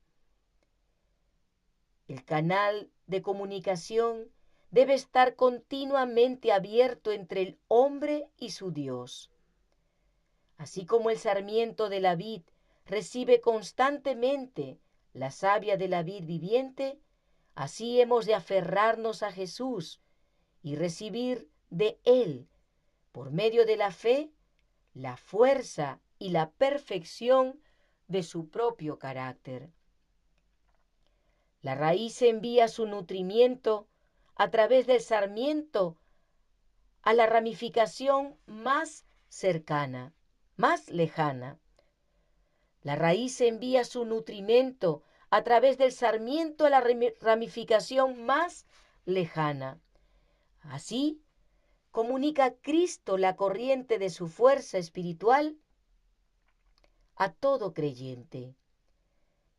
El canal de comunicación debe estar continuamente abierto entre el hombre y su Dios. Así como el sarmiento de la vid recibe constantemente la savia de la vid viviente, así hemos de aferrarnos a Jesús y recibir de Él, por medio de la fe, la fuerza y la perfección de su propio carácter. La raíz envía su nutrimiento a través del sarmiento a la ramificación más cercana, más lejana. La raíz envía su nutrimento a través del sarmiento a la ramificación más lejana. Así, comunica Cristo la corriente de su fuerza espiritual a todo creyente.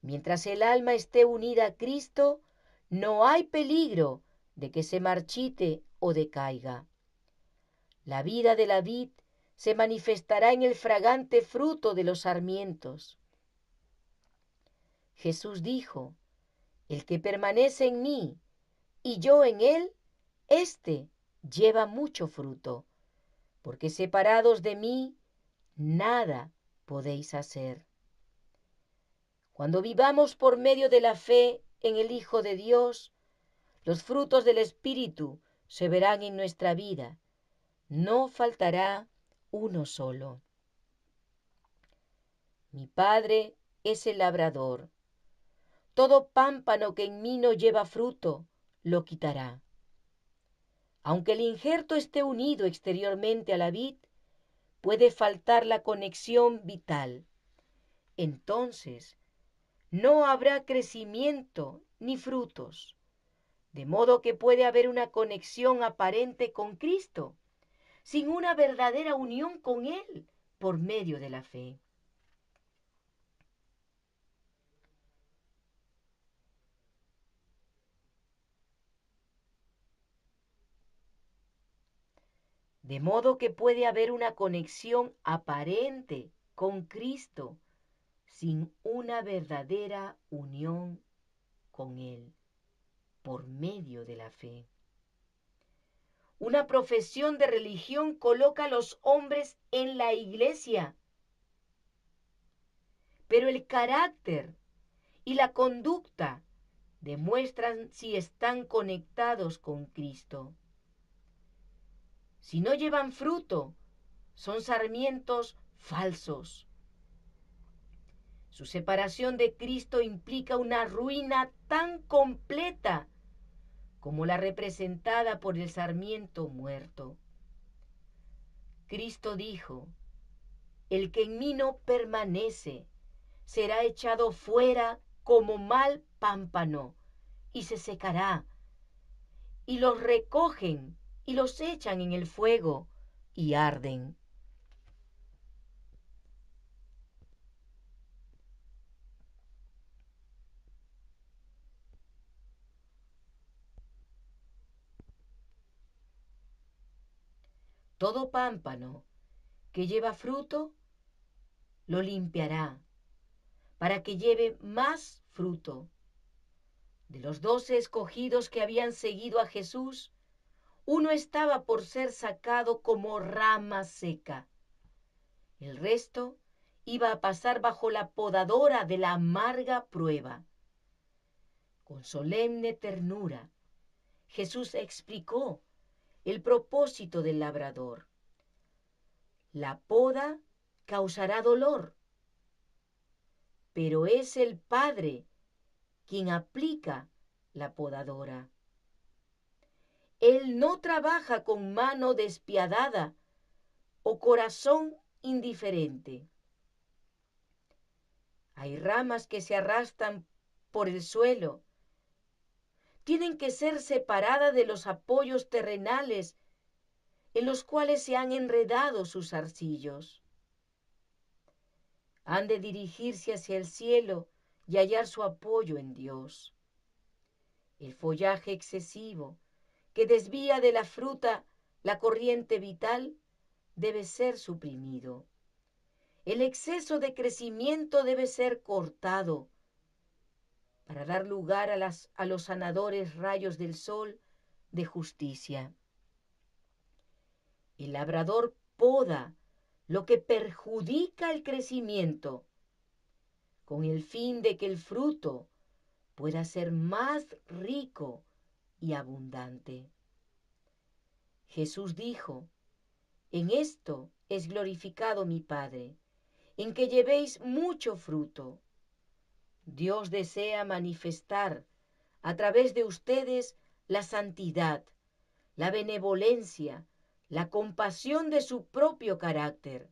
Mientras el alma esté unida a Cristo, no hay peligro de que se marchite o decaiga. La vida de la vid se manifestará en el fragante fruto de los sarmientos. Jesús dijo: el que permanece en mí y yo en él, éste lleva mucho fruto, porque separados de mí, nada podéis hacer. Cuando vivamos por medio de la fe en el Hijo de Dios, los frutos del Espíritu se verán en nuestra vida. No faltará uno solo. Mi Padre es el labrador. Todo pámpano que en mí no lleva fruto, lo quitará. Aunque el injerto esté unido exteriormente a la vid, puede faltar la conexión vital. Entonces, no habrá crecimiento ni frutos, de modo que puede haber una conexión aparente con Cristo, sin una verdadera unión con Él por medio de la fe. De modo que puede haber una conexión aparente con Cristo, sin una verdadera unión con Él por medio de la fe. Una profesión de religión coloca a los hombres en la iglesia, pero el carácter y la conducta demuestran si están conectados con Cristo. Si no llevan fruto, son sarmientos falsos. Su separación de Cristo implica una ruina tan completa como la representada por el sarmiento muerto. Cristo dijo: el que en mí no permanece será echado fuera como mal pámpano y se secará, y los recogen y los echan en el fuego y arden. Todo pámpano que lleva fruto, lo limpiará, para que lleve más fruto. De los 12 escogidos que habían seguido a Jesús, uno estaba por ser sacado como rama seca. El resto iba a pasar bajo la podadora de la amarga prueba. Con solemne ternura, Jesús explicó el propósito del labrador. La poda causará dolor, pero es el Padre quien aplica la podadora. Él no trabaja con mano despiadada o corazón indiferente. Hay ramas que se arrastran por el suelo. Tienen que ser separadas de los apoyos terrenales en los cuales se han enredado sus zarcillos. Han de dirigirse hacia el cielo y hallar su apoyo en Dios. El follaje excesivo que desvía de la fruta la corriente vital debe ser suprimido. El exceso de crecimiento debe ser cortado para dar lugar a los sanadores rayos del sol de justicia. El labrador poda lo que perjudica el crecimiento, con el fin de que el fruto pueda ser más rico y abundante. Jesús dijo: en esto es glorificado mi Padre, en que llevéis mucho fruto. Dios desea manifestar a través de ustedes la santidad, la benevolencia, la compasión de su propio carácter.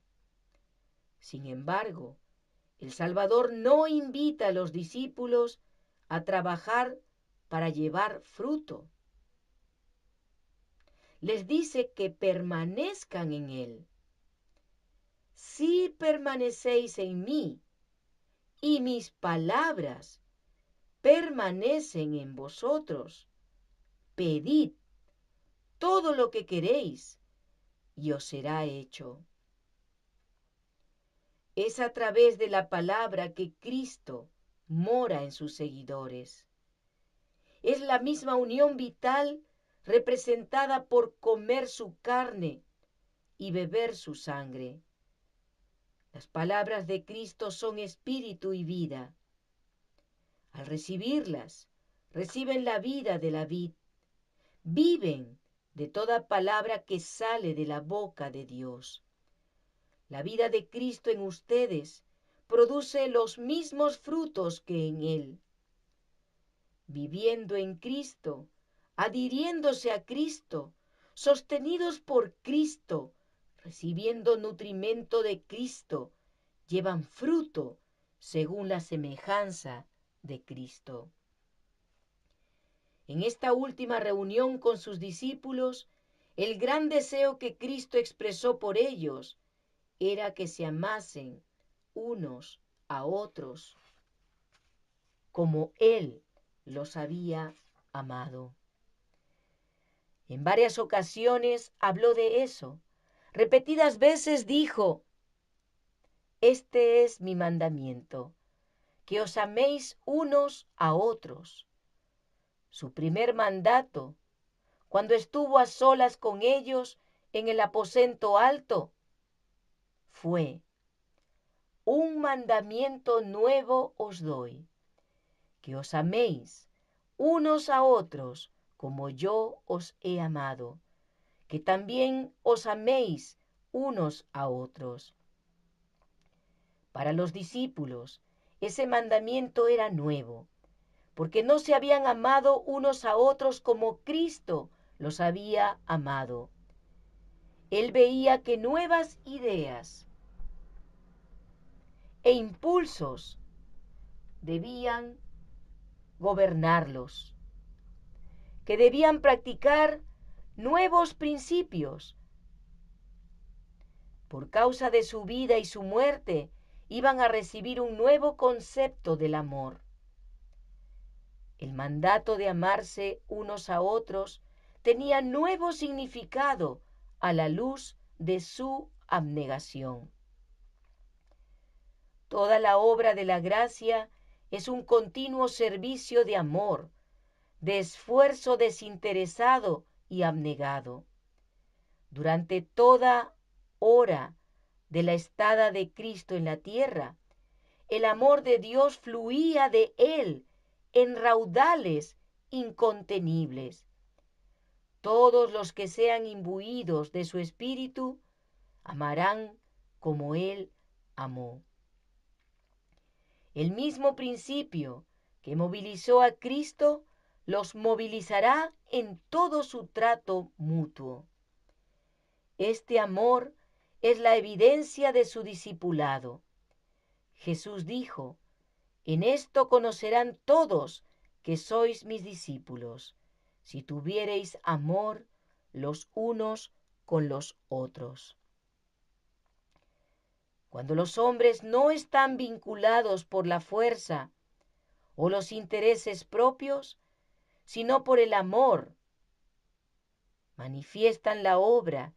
Sin embargo, el Salvador no invita a los discípulos a trabajar para llevar fruto. Les dice que permanezcan en Él. Si permanecéis en mí y mis palabras permanecen en vosotros, pedid todo lo que queréis y os será hecho. Es a través de la palabra que Cristo mora en sus seguidores. Es la misma unión vital representada por comer su carne y beber su sangre. Las palabras de Cristo son espíritu y vida. Al recibirlas, reciben la vida de la vid. Viven de toda palabra que sale de la boca de Dios. La vida de Cristo en ustedes produce los mismos frutos que en Él. Viviendo en Cristo, adhiriéndose a Cristo, sostenidos por Cristo, recibiendo nutrimento de Cristo, llevan fruto según la semejanza de Cristo. En esta última reunión con sus discípulos, el gran deseo que Cristo expresó por ellos era que se amasen unos a otros como Él los había amado. En varias ocasiones habló de eso. Repetidas veces dijo: este es mi mandamiento, que os améis unos a otros. Su primer mandato, cuando estuvo a solas con ellos en el aposento alto, fue: un mandamiento nuevo os doy, que os améis unos a otros como yo os he amado, que también os améis unos a otros. Para los discípulos, ese mandamiento era nuevo, porque no se habían amado unos a otros como Cristo los había amado. Él veía que nuevas ideas e impulsos debían gobernarlos, que debían practicar nuevos principios. Por causa de su vida y su muerte, iban a recibir un nuevo concepto del amor. El mandato de amarse unos a otros tenía nuevo significado a la luz de su abnegación. Toda la obra de la gracia es un continuo servicio de amor, de esfuerzo desinteresado y abnegado. Durante toda hora de la estada de Cristo en la tierra, el amor de Dios fluía de él en raudales incontenibles. Todos los que sean imbuidos de su espíritu amarán como él amó. El mismo principio que movilizó a Cristo los movilizará en todo su trato mutuo. Este amor es la evidencia de su discipulado. Jesús dijo: en esto conocerán todos que sois mis discípulos, si tuviereis amor los unos con los otros. Cuando los hombres no están vinculados por la fuerza o los intereses propios, sino por el amor, manifiestan la obra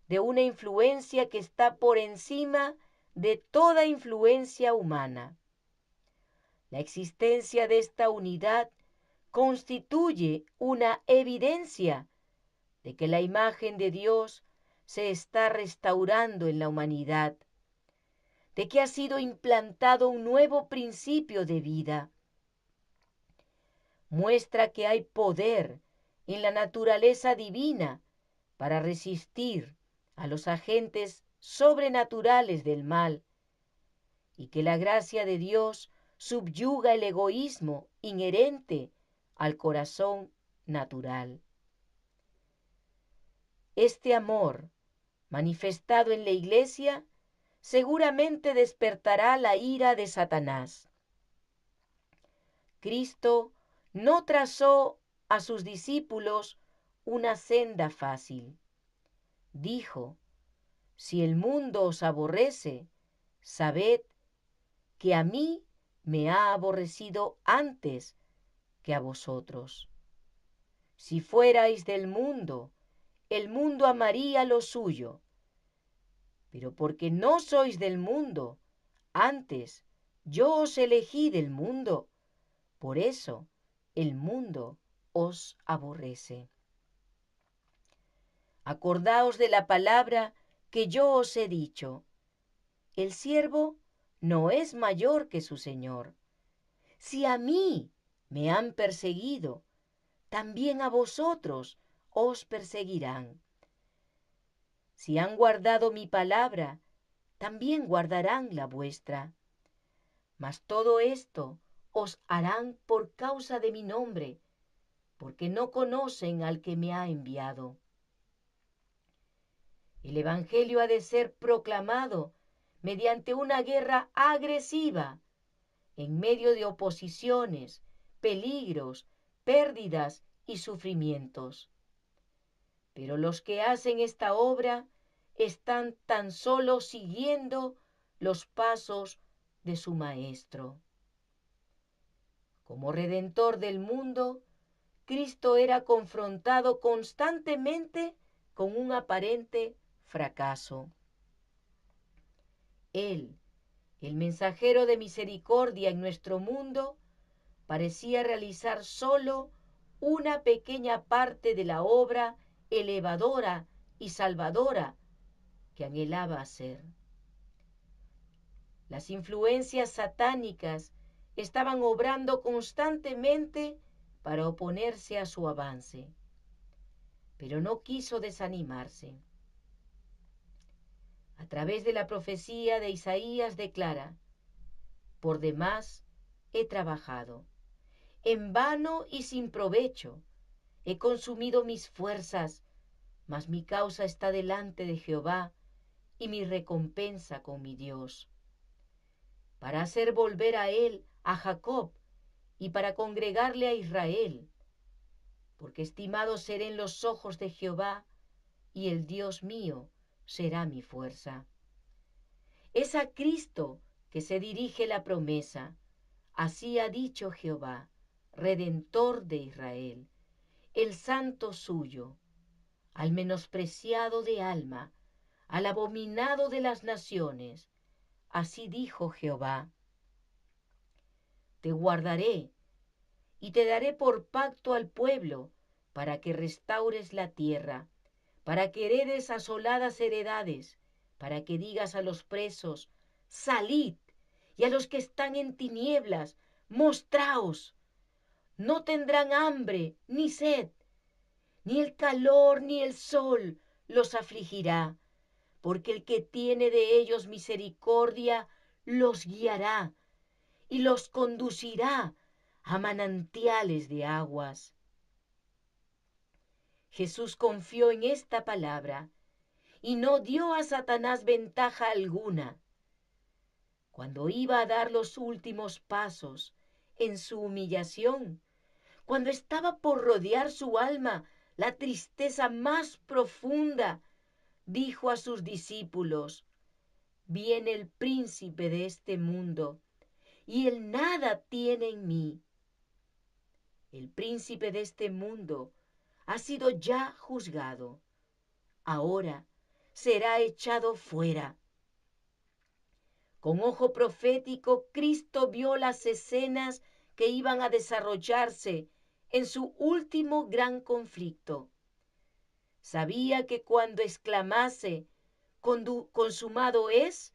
de una influencia que está por encima de toda influencia humana. La existencia de esta unidad constituye una evidencia de que la imagen de Dios se está restaurando en la humanidad, de que ha sido implantado un nuevo principio de vida. Muestra que hay poder en la naturaleza divina para resistir a los agentes sobrenaturales del mal, y que la gracia de Dios subyuga el egoísmo inherente al corazón natural. Este amor, manifestado en la Iglesia, seguramente despertará la ira de Satanás. Cristo no trazó a sus discípulos una senda fácil. Dijo: si el mundo os aborrece, sabed que a mí me ha aborrecido antes que a vosotros. Si fuerais del mundo, el mundo amaría lo suyo, pero porque no sois del mundo, antes yo os elegí del mundo, por eso el mundo os aborrece. Acordaos de la palabra que yo os he dicho: el siervo no es mayor que su señor. Si a mí me han perseguido, también a vosotros os perseguirán. Si han guardado mi palabra, también guardarán la vuestra. Mas todo esto os harán por causa de mi nombre, porque no conocen al que me ha enviado. El Evangelio ha de ser proclamado mediante una guerra agresiva, en medio de oposiciones, peligros, pérdidas y sufrimientos. Pero los que hacen esta obra están tan solo siguiendo los pasos de su Maestro. Como Redentor del mundo, Cristo era confrontado constantemente con un aparente fracaso. Él, el mensajero de misericordia en nuestro mundo, parecía realizar solo una pequeña parte de la obra elevadora y salvadora que anhelaba hacer. Las influencias satánicas estaban obrando constantemente para oponerse a su avance, pero no quiso desanimarse. A través de la profecía de Isaías declara: por demás he trabajado, en vano y sin provecho, he consumido mis fuerzas, mas mi causa está delante de Jehová y mi recompensa con mi Dios, para hacer volver a él a Jacob y para congregarle a Israel, porque estimado seré en los ojos de Jehová y el Dios mío será mi fuerza. Es a Cristo que se dirige la promesa: así ha dicho Jehová, Redentor de Israel, el santo suyo, al menospreciado de alma, al abominado de las naciones. Así dijo Jehová: te guardaré y te daré por pacto al pueblo, para que restaures la tierra, para que heredes asoladas heredades, para que digas a los presos: salid, y a los que están en tinieblas: mostraos. No tendrán hambre ni sed, ni el calor ni el sol los afligirá, porque el que tiene de ellos misericordia los guiará y los conducirá a manantiales de aguas. Jesús confió en esta palabra y no dio a Satanás ventaja alguna. Cuando iba a dar los últimos pasos en su humillación, cuando estaba por rodear su alma la tristeza más profunda, dijo a sus discípulos: viene el príncipe de este mundo, y él nada tiene en mí. El príncipe de este mundo ha sido ya juzgado. Ahora será echado fuera. Con ojo profético, Cristo vio las escenas que iban a desarrollarse en su último gran conflicto. Sabía que cuando exclamase: consumado es,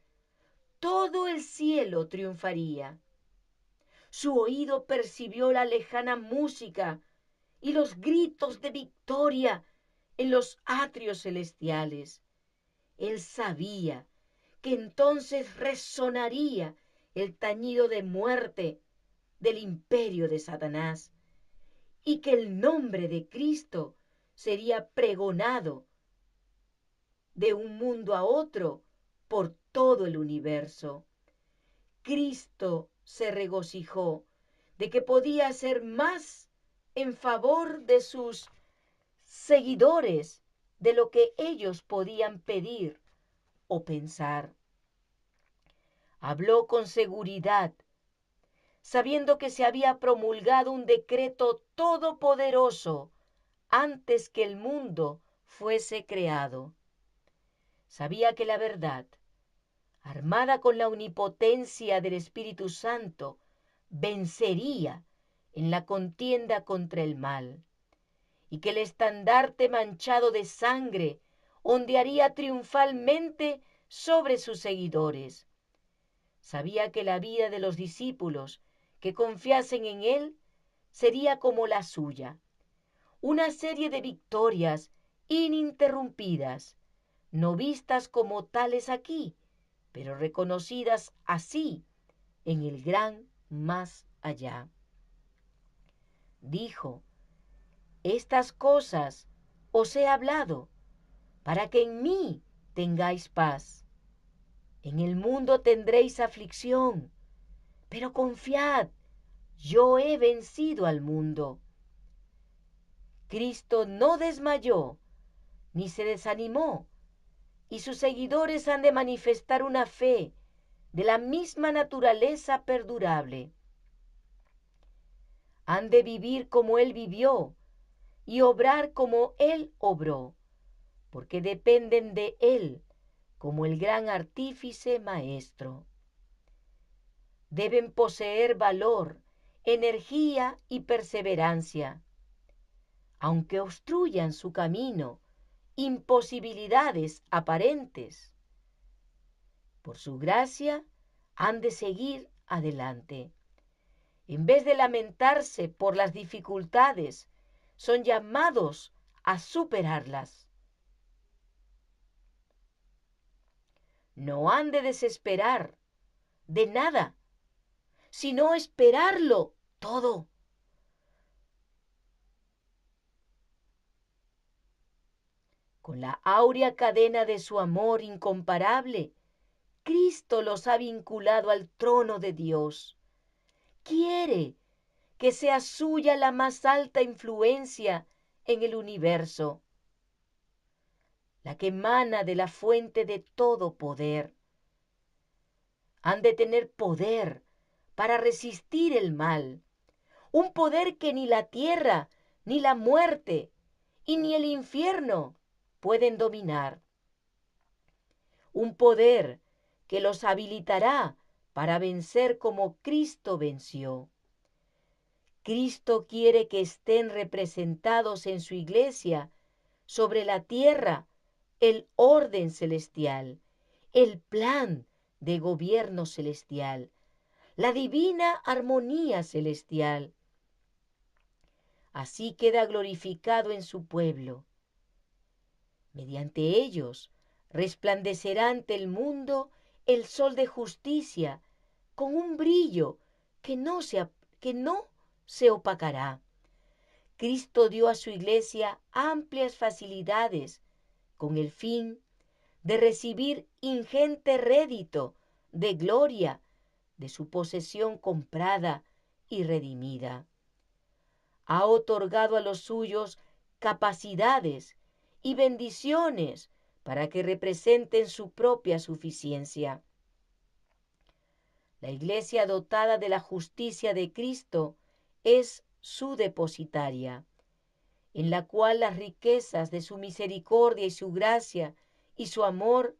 todo el cielo triunfaría. Su oído percibió la lejana música y los gritos de victoria en los atrios celestiales. Él sabía que entonces resonaría el tañido de muerte del imperio de Satanás y que el nombre de Cristo sería pregonado de un mundo a otro por todo el universo. Cristo se regocijó de que podía hacer más en favor de sus seguidores de lo que ellos podían pedir o pensar. Habló con seguridad, sabiendo que se había promulgado un decreto todopoderoso antes que el mundo fuese creado. Sabía que la verdad, armada con la omnipotencia del Espíritu Santo, vencería en la contienda contra el mal, y que el estandarte manchado de sangre ondearía triunfalmente sobre sus seguidores. Sabía que la vida de los discípulos que confiasen en él sería como la suya, una serie de victorias ininterrumpidas, no vistas como tales aquí, pero reconocidas así en el gran más allá. Dijo: estas cosas os he hablado, para que en mí tengáis paz. En el mundo tendréis aflicción, pero confiad, yo he vencido al mundo. Cristo no desmayó ni se desanimó, y sus seguidores han de manifestar una fe de la misma naturaleza perdurable. Han de vivir como Él vivió y obrar como Él obró, porque dependen de Él como el gran artífice maestro. Deben poseer valor, energía y perseverancia, aunque obstruyan su camino imposibilidades aparentes. Por su gracia han de seguir adelante. En vez de lamentarse por las dificultades, son llamados a superarlas. No han de desesperar de nada, sino esperarlo todo. Con la áurea cadena de su amor incomparable, Cristo los ha vinculado al trono de Dios. Quiere que sea suya la más alta influencia en el universo, la que emana de la fuente de todo poder. Han de tener poder para resistir el mal, un poder que ni la tierra, ni la muerte, y ni el infierno pueden dominar. un poder que los habilitará para vencer como Cristo venció. Cristo quiere que estén representados en su iglesia sobre la tierra el orden celestial, el plan de gobierno celestial, la divina armonía celestial. Así queda glorificado en su pueblo. Mediante ellos resplandecerá ante el mundo el sol de justicia con un brillo que no se opacará. Cristo dio a su iglesia amplias facilidades con el fin de recibir ingente rédito de gloria de su posesión comprada y redimida. Ha otorgado a los suyos capacidades y bendiciones para que representen su propia suficiencia. La iglesia dotada de la justicia de Cristo es su depositaria, en la cual las riquezas de su misericordia y su gracia y su amor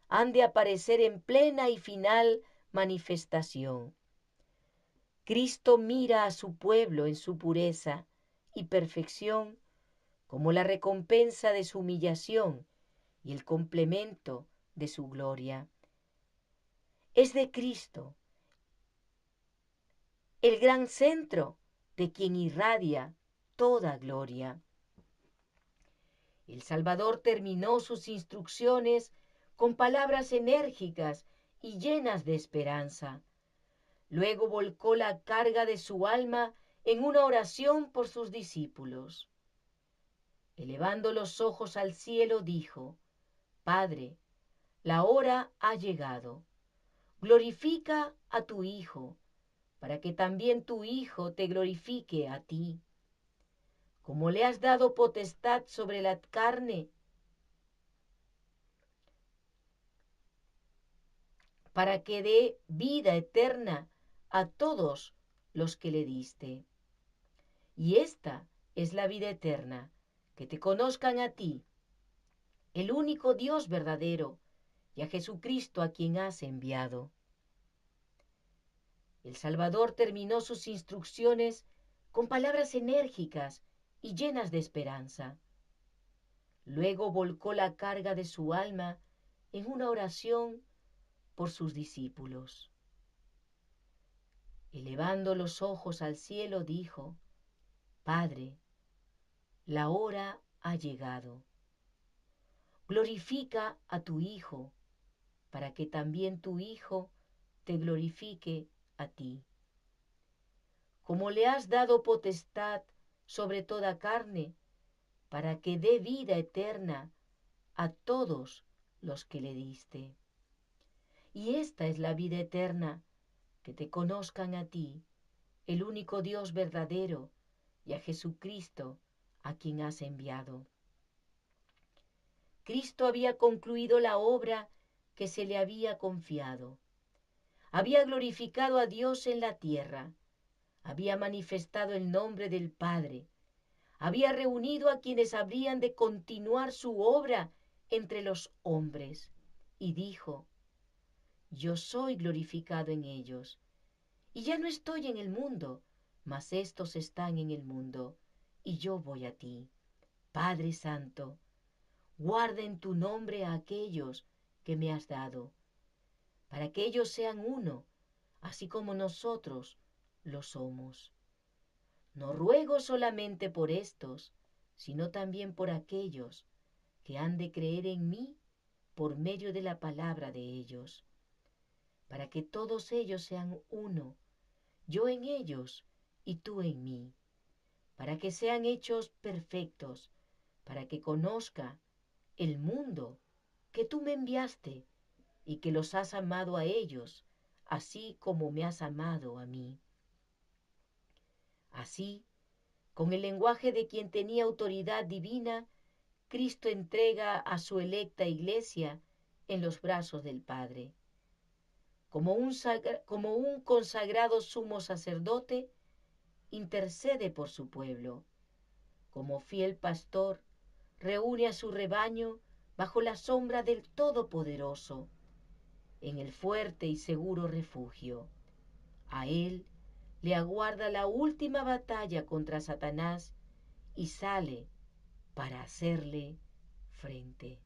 han de aparecer en plena y final manifestación. Cristo mira a su pueblo en su pureza y perfección como la recompensa de su humillación y el complemento de su gloria. Es de Cristo el gran centro de quien irradia toda gloria. El Salvador terminó sus instrucciones con palabras enérgicas y llenas de esperanza. Luego volcó la carga de su alma en una oración por sus discípulos. Elevando los ojos al cielo, dijo: Padre, la hora ha llegado. Glorifica a tu Hijo, para que también tu Hijo te glorifique a ti. Como le has dado potestad sobre la carne, para que dé vida eterna a todos los que le diste. Y esta es la vida eterna, que te conozcan a ti, el único Dios verdadero, y a Jesucristo a quien has enviado. El Salvador terminó sus instrucciones con palabras enérgicas y llenas de esperanza. Luego volcó la carga de su alma en una oración por sus discípulos. Elevando los ojos al cielo, dijo: Padre, la hora ha llegado. Glorifica a tu Hijo, para que también tu Hijo te glorifique a ti. Como le has dado potestad sobre toda carne, para que dé vida eterna a todos los que le diste. Y esta es la vida eterna, que te conozcan a ti, el único Dios verdadero, y a Jesucristo, a quien has enviado. Cristo había concluido la obra que se le había confiado. Había glorificado a Dios en la tierra. Había manifestado el nombre del Padre. Había reunido a quienes habrían de continuar su obra entre los hombres. Y dijo: Yo soy glorificado en ellos. Y ya no estoy en el mundo, mas estos están en el mundo, y yo voy a ti. Padre Santo, guarda en tu nombre a aquellos que me has dado, para que ellos sean uno, así como nosotros lo somos. No ruego solamente por estos, sino también por aquellos que han de creer en mí por medio de la palabra de ellos, para que todos ellos sean uno, yo en ellos y tú en mí, para que sean hechos perfectos, para que conozca el mundo que tú me enviaste y que los has amado a ellos, así como me has amado a mí. Así, con el lenguaje de quien tenía autoridad divina, Cristo entrega a su electa iglesia en los brazos del Padre. Como un consagrado sumo sacerdote, intercede por su pueblo. Como fiel pastor, reúne a su rebaño bajo la sombra del Todopoderoso, en el fuerte y seguro refugio. A él le aguarda la última batalla contra Satanás y sale para hacerle frente.